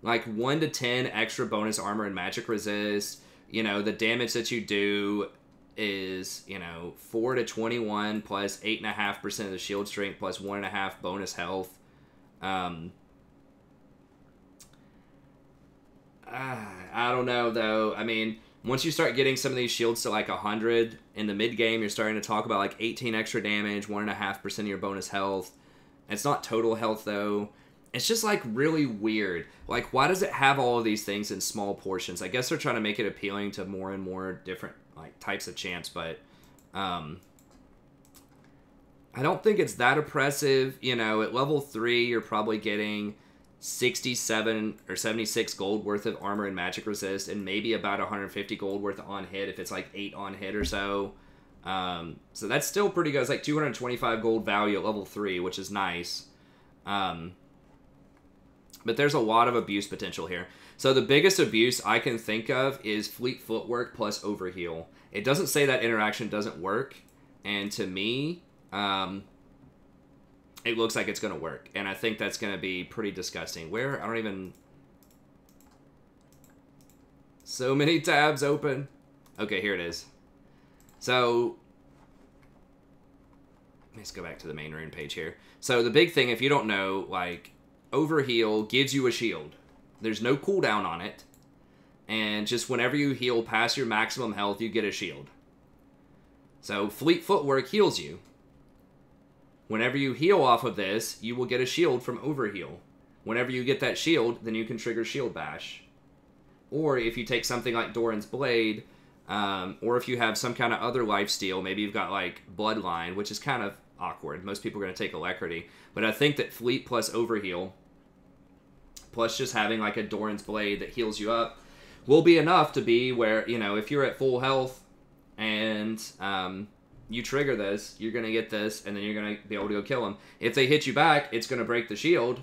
Like 1 to 10 extra bonus armor and magic resist. You know, the damage that you do is, you know, 4 to 21 plus 8.5% of the shield strength plus 1.5 bonus health. I don't know, though. I mean, once you start getting some of these shields to like 100 in the mid game, you're starting to talk about like 18 extra damage, 1.5% of your bonus health. It's not total health, though. It's just like really weird. Like, why does it have all of these things in small portions? I guess they're trying to make it appealing to more and more different like types of champs, but I don't think it's that oppressive. You know, at level 3, you're probably getting 67 or 76 gold worth of armor and magic resist, and maybe about 150 gold worth on hit if it's like 8 on hit or so. So that's still pretty good. It's like 225 gold value at level 3, which is nice. But there's a lot of abuse potential here. So the biggest abuse I can think of is Fleet Footwork plus Overheal. It doesn't say that interaction doesn't work, and to me, it looks like it's going to work. And I think that's going to be pretty disgusting. Where? I don't even... So many tabs open. Okay, here it is. So, let's go back to the main Rune page here. So the big thing, if you don't know, like, Overheal gives you a shield. There's no cooldown on it. And just whenever you heal past your maximum health, you get a shield. So Fleet Footwork heals you. Whenever you heal off of this, you will get a shield from Overheal. Whenever you get that shield, then you can trigger Shield Bash. Or if you take something like Doran's Blade, or if you have some kind of other lifesteal, maybe you've got like Bloodline, which is kind of awkward. Most people are going to take Alacrity. But I think that Fleet plus Overheal, plus just having like a Doran's Blade that heals you up, will be enough to be where, you know, if you're at full health and you trigger this, you're going to get this, and then you're going to be able to go kill them. If they hit you back, it's going to break the shield,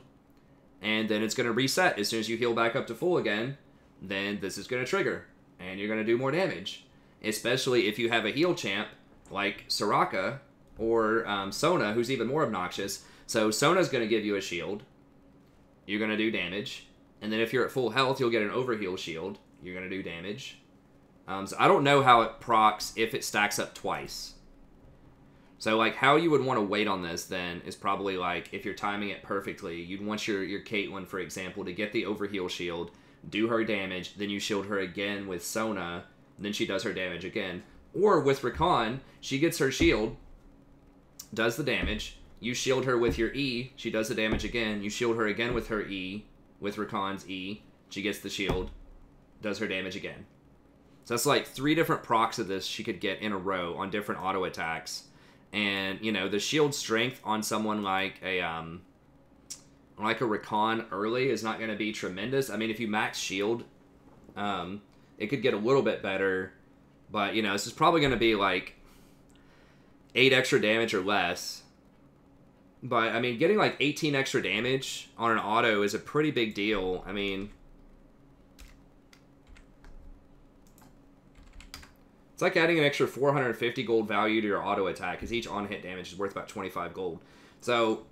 and then it's going to reset. As soon as you heal back up to full again, then this is going to trigger, and you're going to do more damage. Especially if you have a heal champ like Soraka or Sona, who's even more obnoxious. So Sona's going to give you a shield. You're going to do damage. And then if you're at full health, you'll get an Overheal shield. You're going to do damage. So I don't know how it procs if it stacks up twice. So, like, how you would want to wait on this, then, is probably, like, if you're timing it perfectly, you'd want your Caitlyn, for example, to get the Overheal shield, do her damage, then you shield her again with Sona, and then she does her damage again. Or with Rakan, she gets her shield, does the damage, you shield her with your E, she does the damage again, you shield her again with her E, with Rakan's E. She gets the shield, does her damage again. So that's like 3 different procs of this she could get in a row on different auto attacks. And, you know, the shield strength on someone like a Rakan early is not going to be tremendous. I mean, if you max shield, it could get a little bit better. But, you know, this is probably going to be like 8 extra damage or less. But, I mean, getting like 18 extra damage on an auto is a pretty big deal. I mean, it's like adding an extra 450 gold value to your auto attack, because each on-hit damage is worth about 25 gold. So,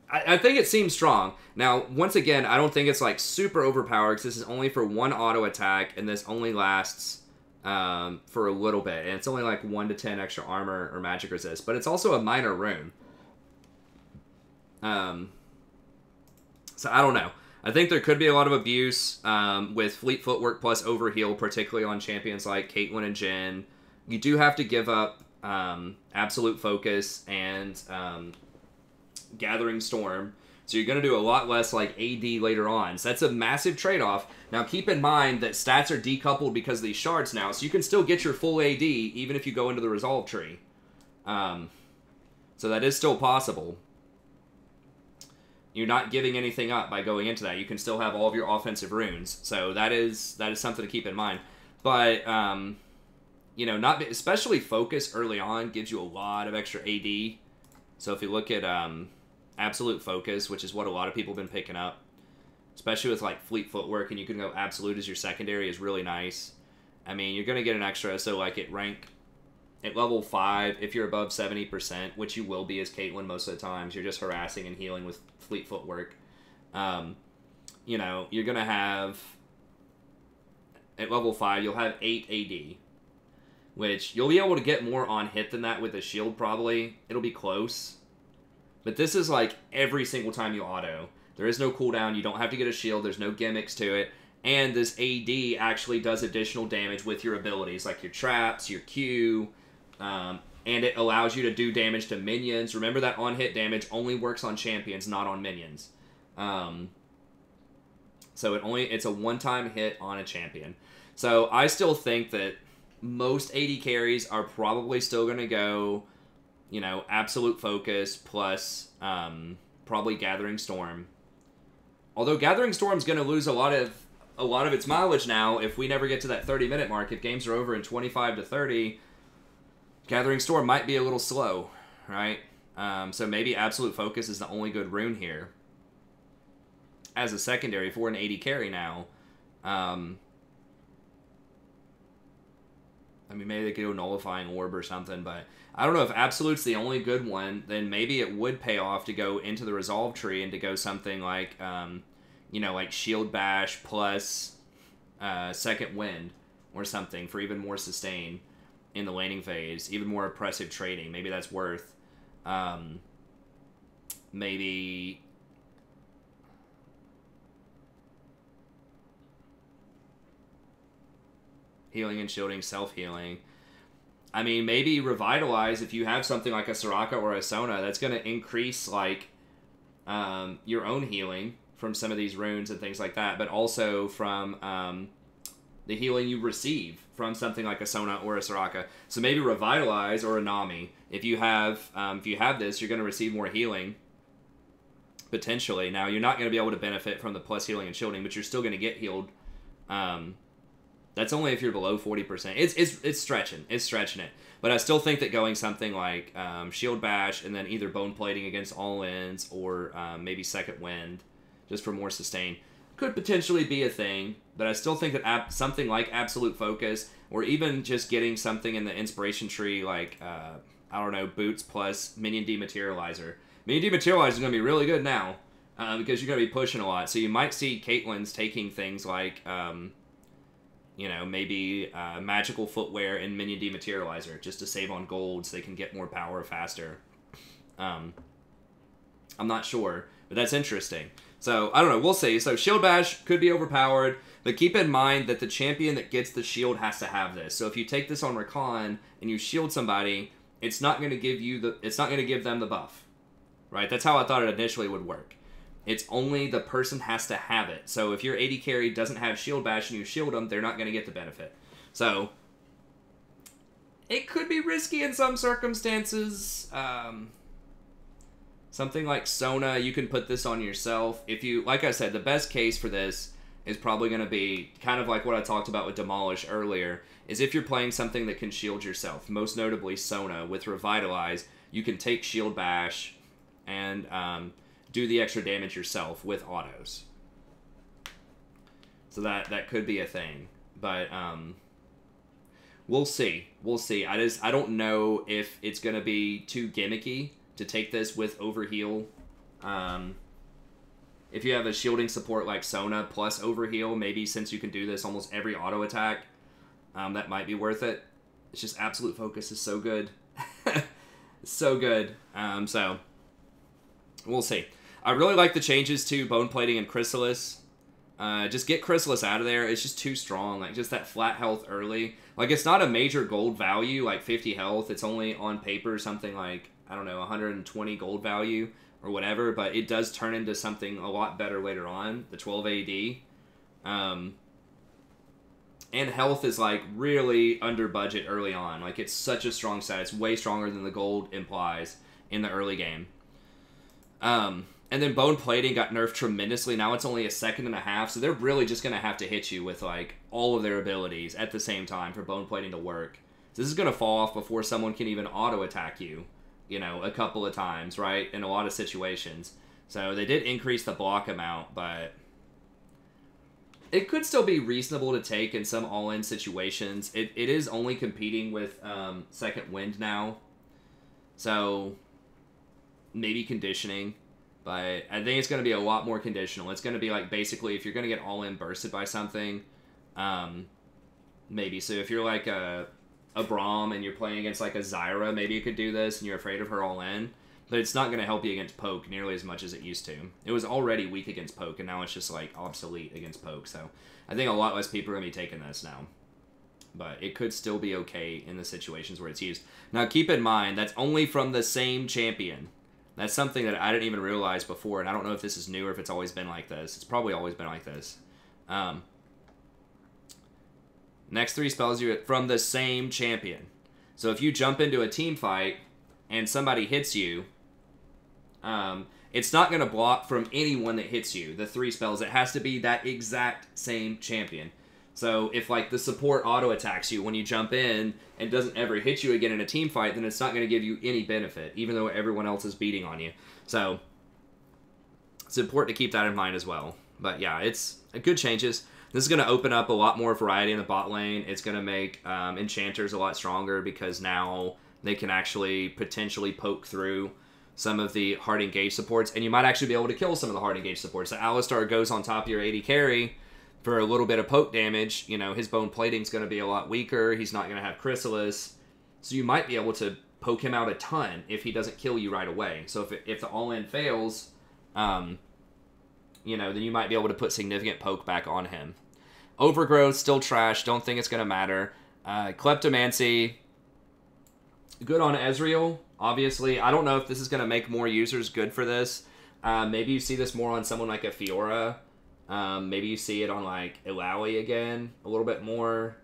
I think it seems strong. Now, once again, I don't think it's like super overpowered, because this is only for 1 auto attack, and this only lasts for a little bit. And it's only like 1 to 10 extra armor or magic resist. But it's also a minor rune. So, I don't know. I think there could be a lot of abuse with Fleet Footwork plus Overheal, particularly on champions like Caitlyn and Jhin. You do have to give up Absolute Focus and Gathering Storm. So you're going to do a lot less like AD later on. So that's a massive trade-off. Now keep in mind that stats are decoupled because of these shards now. So you can still get your full AD even if you go into the Resolve tree. So that is still possible. You're not giving anything up by going into that. You can still have all of your offensive runes. So that is something to keep in mind. But, you know, especially Focus early on gives you a lot of extra AD. So if you look at Absolute Focus, which is what a lot of people have been picking up, especially with like Fleet Footwork, and you can go Absolute as your secondary, is really nice. I mean, you're going to get an extra, so like at level 5, if you're above 70%, which you will be as Caitlyn most of the times, you're just harassing and healing with Fleet Footwork. You know, you're going to have, at level 5, you'll have 8 AD, which you'll be able to get more on hit than that with a shield probably. It'll be close. But this is like every single time you auto. There is no cooldown. You don't have to get a shield. There's no gimmicks to it. And this AD actually does additional damage with your abilities, like your traps, your Q, and it allows you to do damage to minions. Remember that on-hit damage only works on champions, not on minions. So it's a one-time hit on a champion. So I still think that most AD carries are probably still going to go, you know, Absolute Focus plus probably Gathering Storm. Although Gathering Storm's going to lose a lot of its mileage now if we never get to that 30-minute mark. If games are over in 25 to 30, Gathering Storm might be a little slow, right? So maybe Absolute Focus is the only good rune here as a secondary for an AD carry now. I mean, maybe they could go Nullifying Orb or something, but I don't know if Absolute's the only good one. Then maybe it would pay off to go into the Resolve tree and to go something like, you know, like Shield Bash plus Second Wind or something for even more sustain in the laning phase, even more oppressive trading. Maybe that's worth. Maybe healing and shielding, self-healing. I mean, maybe Revitalize if you have something like a Soraka or a Sona. That's going to increase, like, your own healing from some of these runes and things like that, but also from the healing you receive from something like a Sona or a Soraka. So maybe Revitalize or a Nami. If you have this, you're going to receive more healing, potentially. Now, you're not going to be able to benefit from the plus healing and shielding, but you're still going to get healed. That's only if you're below 40%. It's stretching. It's stretching it. But I still think that going something like Shield Bash and then either Bone Plating against all-ins or maybe Second Wind, just for more sustain, could potentially be a thing. But I still think that something like Absolute Focus, or even just getting something in the Inspiration Tree like, I don't know, Boots plus Minion Dematerializer. Minion Dematerializer is going to be really good now because you're going to be pushing a lot. So you might see Caitlyn's taking things like... you know, maybe Magical Footwear and Minion Dematerializer, just to save on gold so they can get more power faster. I'm not sure, but that's interesting. So, I don't know, we'll see. So, Shield Bash could be overpowered, but keep in mind that the champion that gets the shield has to have this. So, if you take this on Rakan and you shield somebody, it's not going to give them the buff, right? That's how I thought it initially would work. It's only the person has to have it. So if your AD carry doesn't have shield bash and you shield them, they're not going to get the benefit. So it could be risky in some circumstances. Something like Sona, you can put this on yourself. If you, like I said, the best case for this is probably going to be kind of like what I talked about with Demolish earlier, is if you're playing something that can shield yourself, most notably Sona with Revitalize, you can take shield bash and do the extra damage yourself with autos. So that could be a thing, but we'll see. We'll see. I don't know if it's gonna be too gimmicky to take this with overheal. If you have a shielding support like Sona plus overheal, maybe since you can do this almost every auto attack, that might be worth it. It's just absolute focus is so good. So good. So we'll see. I really like the changes to Bone Plating and Chrysalis. Just get Chrysalis out of there. It's just too strong. Like, just that flat health early. Like, it's not a major gold value, like 50 health. It's only on paper something like, I don't know, 120 gold value or whatever. But it does turn into something a lot better later on, the 12 AD. And health is, like, really under budget early on. Like, it's such a strong set. It's way stronger than the gold implies in the early game. And then Bone Plating got nerfed tremendously. Now it's only a second and a half, so they're really just going to have to hit you with, like, all of their abilities at the same time for Bone Plating to work. So this is going to fall off before someone can even auto-attack you, you know, a couple of times, right, in a lot of situations. So they did increase the block amount, but it could still be reasonable to take in some all-in situations. It is only competing with Second Wind now, so maybe conditioning. But I think it's going to be a lot more conditional. It's going to be like, basically, if you're going to get all-in bursted by something, maybe. So if you're like a Braum and you're playing against like a Zyra, maybe you could do this and you're afraid of her all-in. But it's not going to help you against poke nearly as much as it used to. It was already weak against poke, and now it's just like obsolete against poke. So I think a lot less people are going to be taking this now. But it could still be okay in the situations where it's used. Now keep in mind, that's only from the same champion. That's something that I didn't even realize before, and I don't know if this is new or if it's always been like this. It's probably always been like this. Next 3 spells you from the same champion. So if you jump into a team fight and somebody hits you, it's not going to block from anyone that hits you, the 3 spells. It has to be that exact same champion. So if, like, the support auto-attacks you when you jump in and doesn't ever hit you again in a team fight, then it's not going to give you any benefit, even though everyone else is beating on you. So it's important to keep that in mind as well. But yeah, it's good changes. This is going to open up a lot more variety in the bot lane. It's going to make enchanters a lot stronger because now they can actually potentially poke through some of the hard engage supports, and you might actually be able to kill some of the hard engage supports. So Alistar goes on top of your AD carry for a little bit of poke damage. You know, his Bone Plating's going to be a lot weaker. He's not going to have Chrysalis. So you might be able to poke him out a ton if he doesn't kill you right away. So if the all-in fails, you know, then you might be able to put significant poke back on him. Overgrowth, still trash. Don't think it's going to matter. Kleptomancy, good on Ezreal, obviously. I don't know if this is going to make more users good for this. Maybe you see this more on someone like a Fiora. Maybe you see it on, like, Illaoi again a little bit more.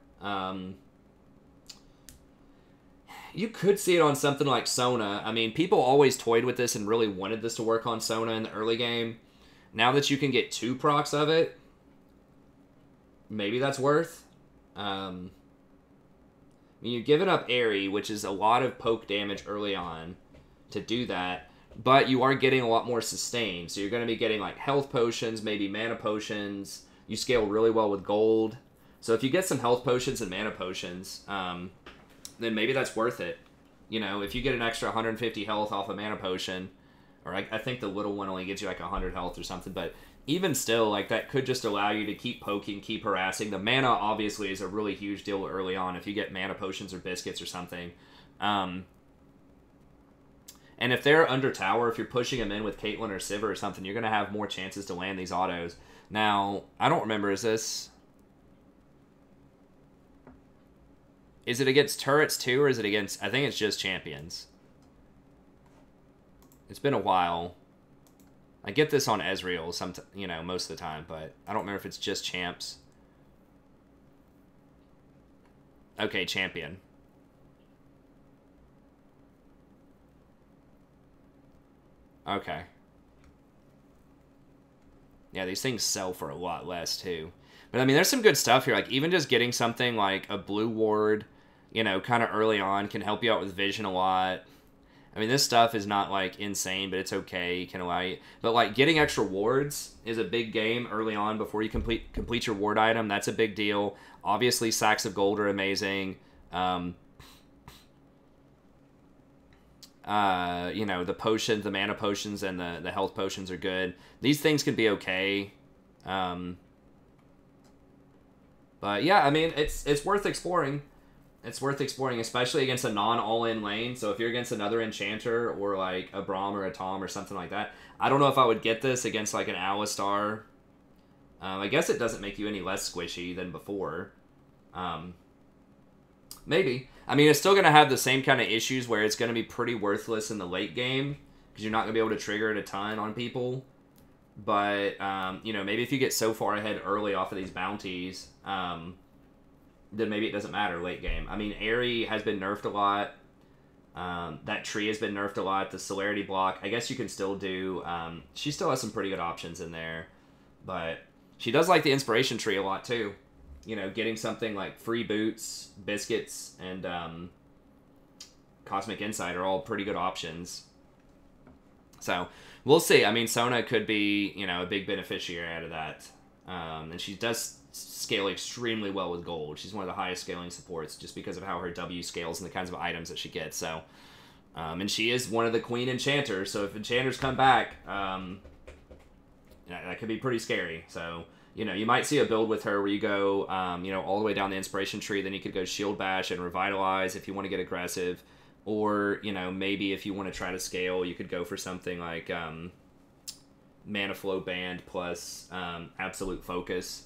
You could see it on something like Sona. I mean, people always toyed with this and really wanted this to work on Sona in the early game. Now that you can get 2 procs of it, maybe that's worth. I mean, you're giving up Airy, which is a lot of poke damage early on to do that. But you are getting a lot more sustain. So you're going to be getting like health potions, maybe mana potions. You scale really well with gold. So if you get some health potions and mana potions, then maybe that's worth it. You know, if you get an extra 150 health off a mana potion, or I think the little one only gives you like 100 health or something, but even still, like, that could just allow you to keep poking, keep harassing. The mana obviously is a really huge deal early on if you get mana potions or biscuits or something. And if they're under tower, if you're pushing them in with Caitlyn or Sivir or something, you're going to have more chances to land these autos. Now, I don't remember, is it against turrets too, or is it against, I think it's just champions. It's been a while. I get this on Ezreal, you know, most of the time, but I don't remember if it's just champs. Okay, champion. Okay. Yeah, these things sell for a lot less, too. But, I mean, there's some good stuff here. Like, even just getting something like a blue ward, you know, kind of early on can help you out with vision a lot. I mean, this stuff is not, like, insane, but it's okay. It can allow you... But, like, getting extra wards is a big game early on before you complete your ward item. That's a big deal. Obviously, sacks of gold are amazing. You know, the potions, the mana potions, and the health potions are good. These things can be okay. But yeah, I mean, it's worth exploring. It's worth exploring, especially against a non-all-in lane. So if you're against another enchanter or like a Braum or a Tom or something like that, I don't know if I would get this against like an Alistar. I guess it doesn't make you any less squishy than before. Maybe. I mean, it's still going to have the same kind of issues where it's going to be pretty worthless in the late game because you're not going to be able to trigger it a ton on people. But, you know, maybe if you get so far ahead early off of these bounties, then maybe it doesn't matter late game. I mean, Aerie has been nerfed a lot. That tree has been nerfed a lot. The Celerity block, I guess you can still do. She still has some pretty good options in there. But she does like the Inspiration tree a lot, too. You know, getting something like free boots, biscuits, and Cosmic Insight are all pretty good options. So, we'll see. I mean, Sona could be, you know, a big beneficiary out of that. And she does scale extremely well with gold. She's one of the highest scaling supports just because of how her W scales and the kinds of items that she gets. So, and she is one of the queen enchanters. So if enchanters come back, that could be pretty scary. So, you know, you might see a build with her where you go, you know, all the way down the Inspiration tree. Then you could go Shield Bash and Revitalize if you want to get aggressive. Or, you know, maybe if you want to try to scale, you could go for something like Mana Flow Band plus Absolute Focus.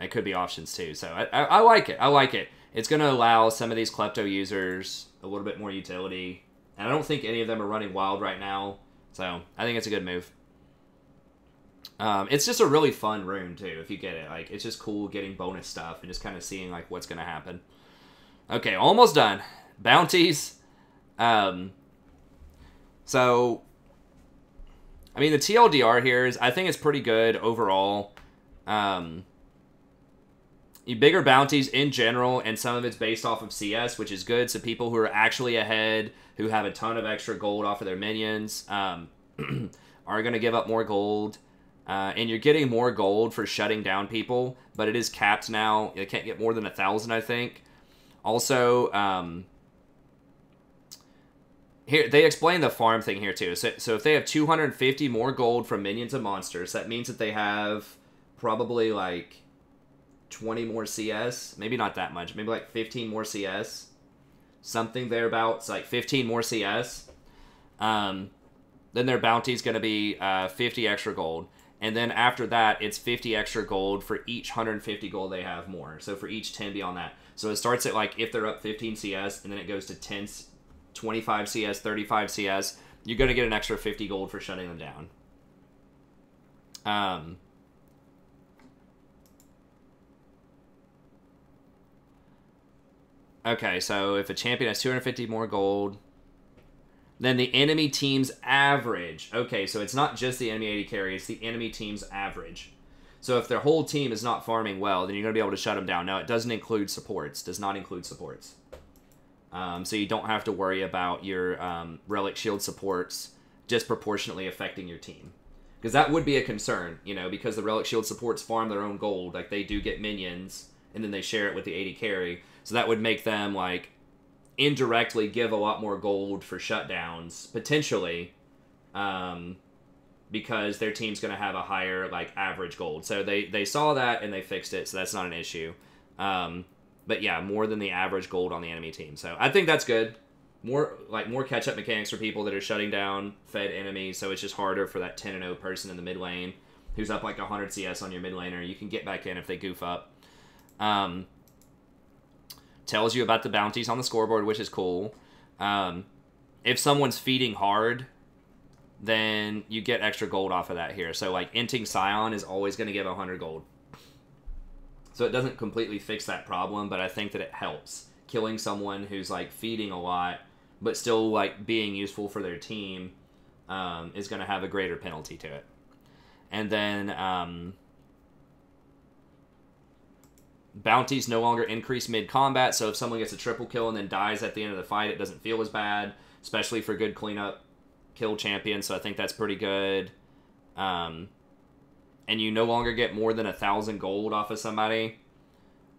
It could be options too. So I like it. I like it. It's going to allow some of these Klepto users a little bit more utility. And I don't think any of them are running wild right now. So I think it's a good move. It's just a really fun rune too, if you get it. Like, it's just cool getting bonus stuff and just kind of seeing like what's going to happen. Okay, almost done. Bounties. So, I mean, the TLDR here is, I think it's pretty good overall. Bigger bounties in general, and some of it's based off of CS, which is good. So people who are actually ahead, who have a ton of extra gold off of their minions, are going to give up more gold. And you're getting more gold for shutting down people, but it is capped now. You can't get more than 1,000, I think. Also, here they explain the farm thing here too. So if they have 250 more gold from minions and monsters, that means that they have probably like 20 more CS. Maybe not that much. Maybe like 15 more CS. Something thereabouts, like 15 more CS. Then their bounty is going to be 50 extra gold. And then after that, it's 50 extra gold for each 150 gold they have more. So for each 10 beyond that. So it starts at like, if they're up 15 CS, and then it goes to 10, 25 CS, 35 CS, you're going to get an extra 50 gold for shutting them down. Okay, so if a champion has 250 more gold, then the enemy team's average. Okay, so it's not just the enemy AD carry, it's the enemy team's average. So if their whole team is not farming well, then you're going to be able to shut them down. Now, it doesn't include supports. Does not include supports. So you don't have to worry about your Relic Shield supports disproportionately affecting your team. Because that would be a concern, you know, because the Relic Shield supports farm their own gold. Like, they do get minions, and then they share it with the AD carry. So that would make them, like, indirectly give a lot more gold for shutdowns, potentially, because their team's going to have a higher, like, average gold. So they saw that, and they fixed it, so that's not an issue. But yeah, more than the average gold on the enemy team. So I think that's good. More catch-up mechanics for people that are shutting down fed enemies, so it's just harder for that 10-0 person in the mid lane who's up like 100 CS on your mid laner. You can get back in if they goof up. Tells you about the bounties on the scoreboard, which is cool. If someone's feeding hard, then you get extra gold off of that here. So, like, inting Scion is always going to give 100 gold. So it doesn't completely fix that problem, but I think that it helps. Killing someone who's, like, feeding a lot, but still, like, being useful for their team is going to have a greater penalty to it. And then bounties no longer increase mid-combat, so if someone gets a triple kill and then dies at the end of the fight, it doesn't feel as bad, especially for good cleanup kill champions, so I think that's pretty good. And you no longer get more than 1,000 gold off of somebody.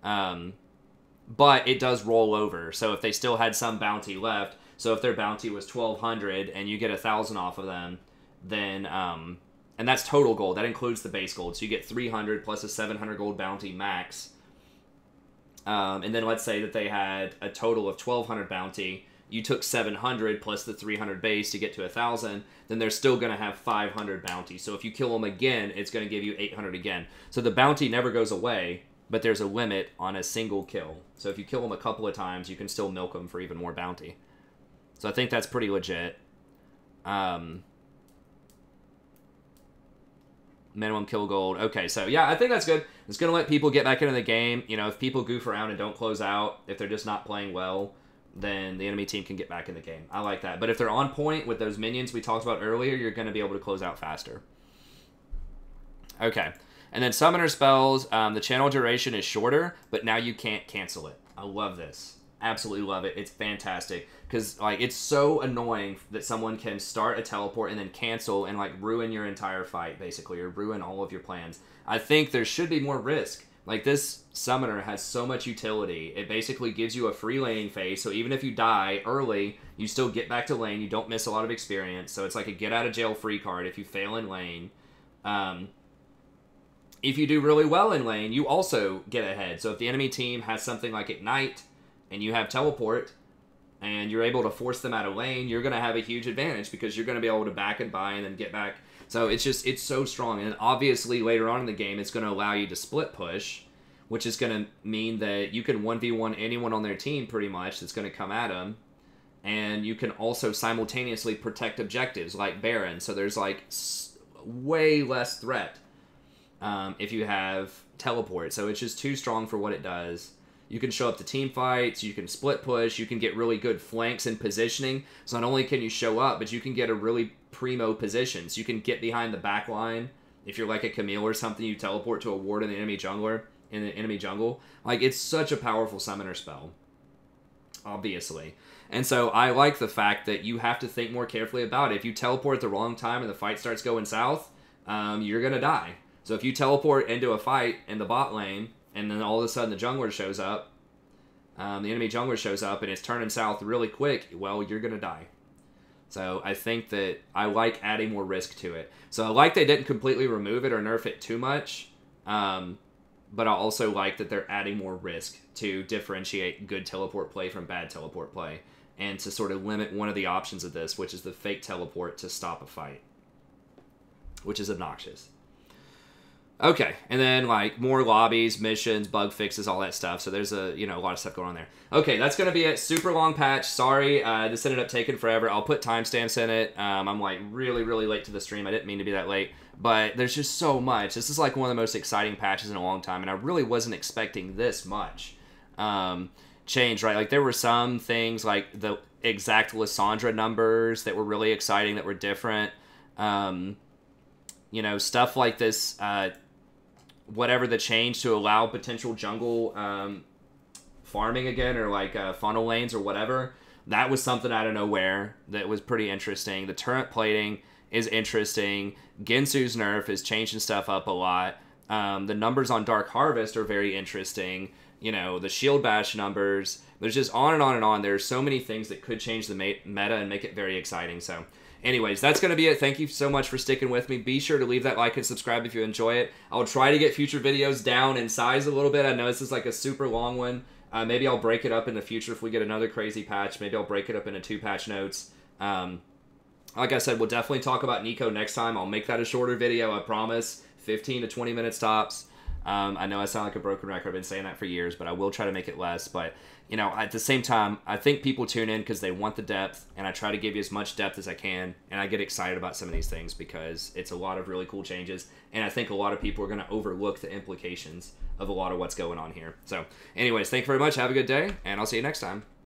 But it does roll over. So if they still had some bounty left, so if their bounty was 1,200 and you get 1,000 off of them, then, and that's total gold. That includes the base gold. So you get 300 plus a 700 gold bounty max. And then let's say that they had a total of 1,200 bounty. You took 700 plus the 300 base to get to 1,000, then they're still going to have 500 bounty. So if you kill them again, it's going to give you 800 again. So the bounty never goes away, but there's a limit on a single kill. So if you kill them a couple of times, you can still milk them for even more bounty. So I think that's pretty legit. Minimum kill gold. Okay, so yeah, I think that's good. It's going to let people get back into the game. You know, if people goof around and don't close out, if they're just not playing well, then the enemy team can get back in the game. I like that. But if they're on point with those minions we talked about earlier, you're going to be able to close out faster. Okay. And then summoner spells, the channel duration is shorter, but now you can't cancel it. I love this. Absolutely love it. It's fantastic. Because, like, it's so annoying that someone can start a teleport and then cancel and, like, ruin your entire fight, basically, or ruin all of your plans. I think there should be more risk. Like, this summoner has so much utility. It basically gives you a free laning phase, so even if you die early, you still get back to lane. You don't miss a lot of experience, so it's like a get-out-of-jail-free card if you fail in lane. If you do really well in lane, you also get ahead. So if the enemy team has something like Ignite, and you have Teleport, and you're able to force them out of lane, you're going to have a huge advantage, because you're going to be able to back and buy and then get back. So it's just, it's so strong. And obviously later on in the game, it's going to allow you to split push, which is going to mean that you can 1v1 anyone on their team pretty much that's going to come at them. And you can also simultaneously protect objectives like Baron. So there's like way less threat if you have Teleport. So it's just too strong for what it does. You can show up to team fights, you can split push, you can get really good flanks and positioning. So not only can you show up, but you can get a really primo position. So you can get behind the back line. If you're like a Camille or something, you teleport to a ward in the enemy jungle. Like, it's such a powerful summoner spell, obviously. And so I like the fact that you have to think more carefully about it. If you teleport at the wrong time and the fight starts going south, you're going to die. So if you teleport into a fight in the bot lane, and then all of a sudden the jungler shows up, the enemy jungler shows up, and it's turning south really quick, well, you're going to die. So I think that I like adding more risk to it. So I like they didn't completely remove it or nerf it too much, but I also like that they're adding more risk to differentiate good teleport play from bad teleport play, and to sort of limit one of the options of this, which is the fake teleport to stop a fight, which is obnoxious. Okay, and then, like, more lobbies, missions, bug fixes, all that stuff. So there's a lot of stuff going on there. Okay, that's going to be it. Super long patch. Sorry, this ended up taking forever. I'll put timestamps in it. I'm, like, really, really late to the stream. I didn't mean to be that late. But there's just so much. This is, like, one of the most exciting patches in a long time, and I really wasn't expecting this much change, right? Like, there were some things, like the exact Lissandra numbers that were really exciting, that were different. Stuff like this... whatever the change to allow potential jungle farming again, or like funnel lanes or whatever, that was something out of nowhere that was pretty interesting. The turret plating is interesting. Guinsoo's nerf is changing stuff up a lot. The numbers on Dark Harvest are very interesting. The shield bash numbers. There's just on and on and on. There's so many things that could change the meta and make it very exciting. So anyways, that's going to be it. Thank you so much for sticking with me. Be sure to leave that like and subscribe if you enjoy it. I'll try to get future videos down in size a little bit. I know this is like a super long one. Maybe I'll break it up in the future if we get another crazy patch. Maybe I'll break it up into 2 patch notes. Like I said, we'll definitely talk about Nico next time. I'll make that a shorter video, I promise. 15 to 20 minutes tops. I know I sound like a broken record. I've been saying that for years, but I will try to make it less. But, you know, at the same time, I think people tune in because they want the depth, and I try to give you as much depth as I can, and I get excited about some of these things because it's a lot of really cool changes, and I think a lot of people are going to overlook the implications of a lot of what's going on here. So, anyways, thank you very much. Have a good day, and I'll see you next time.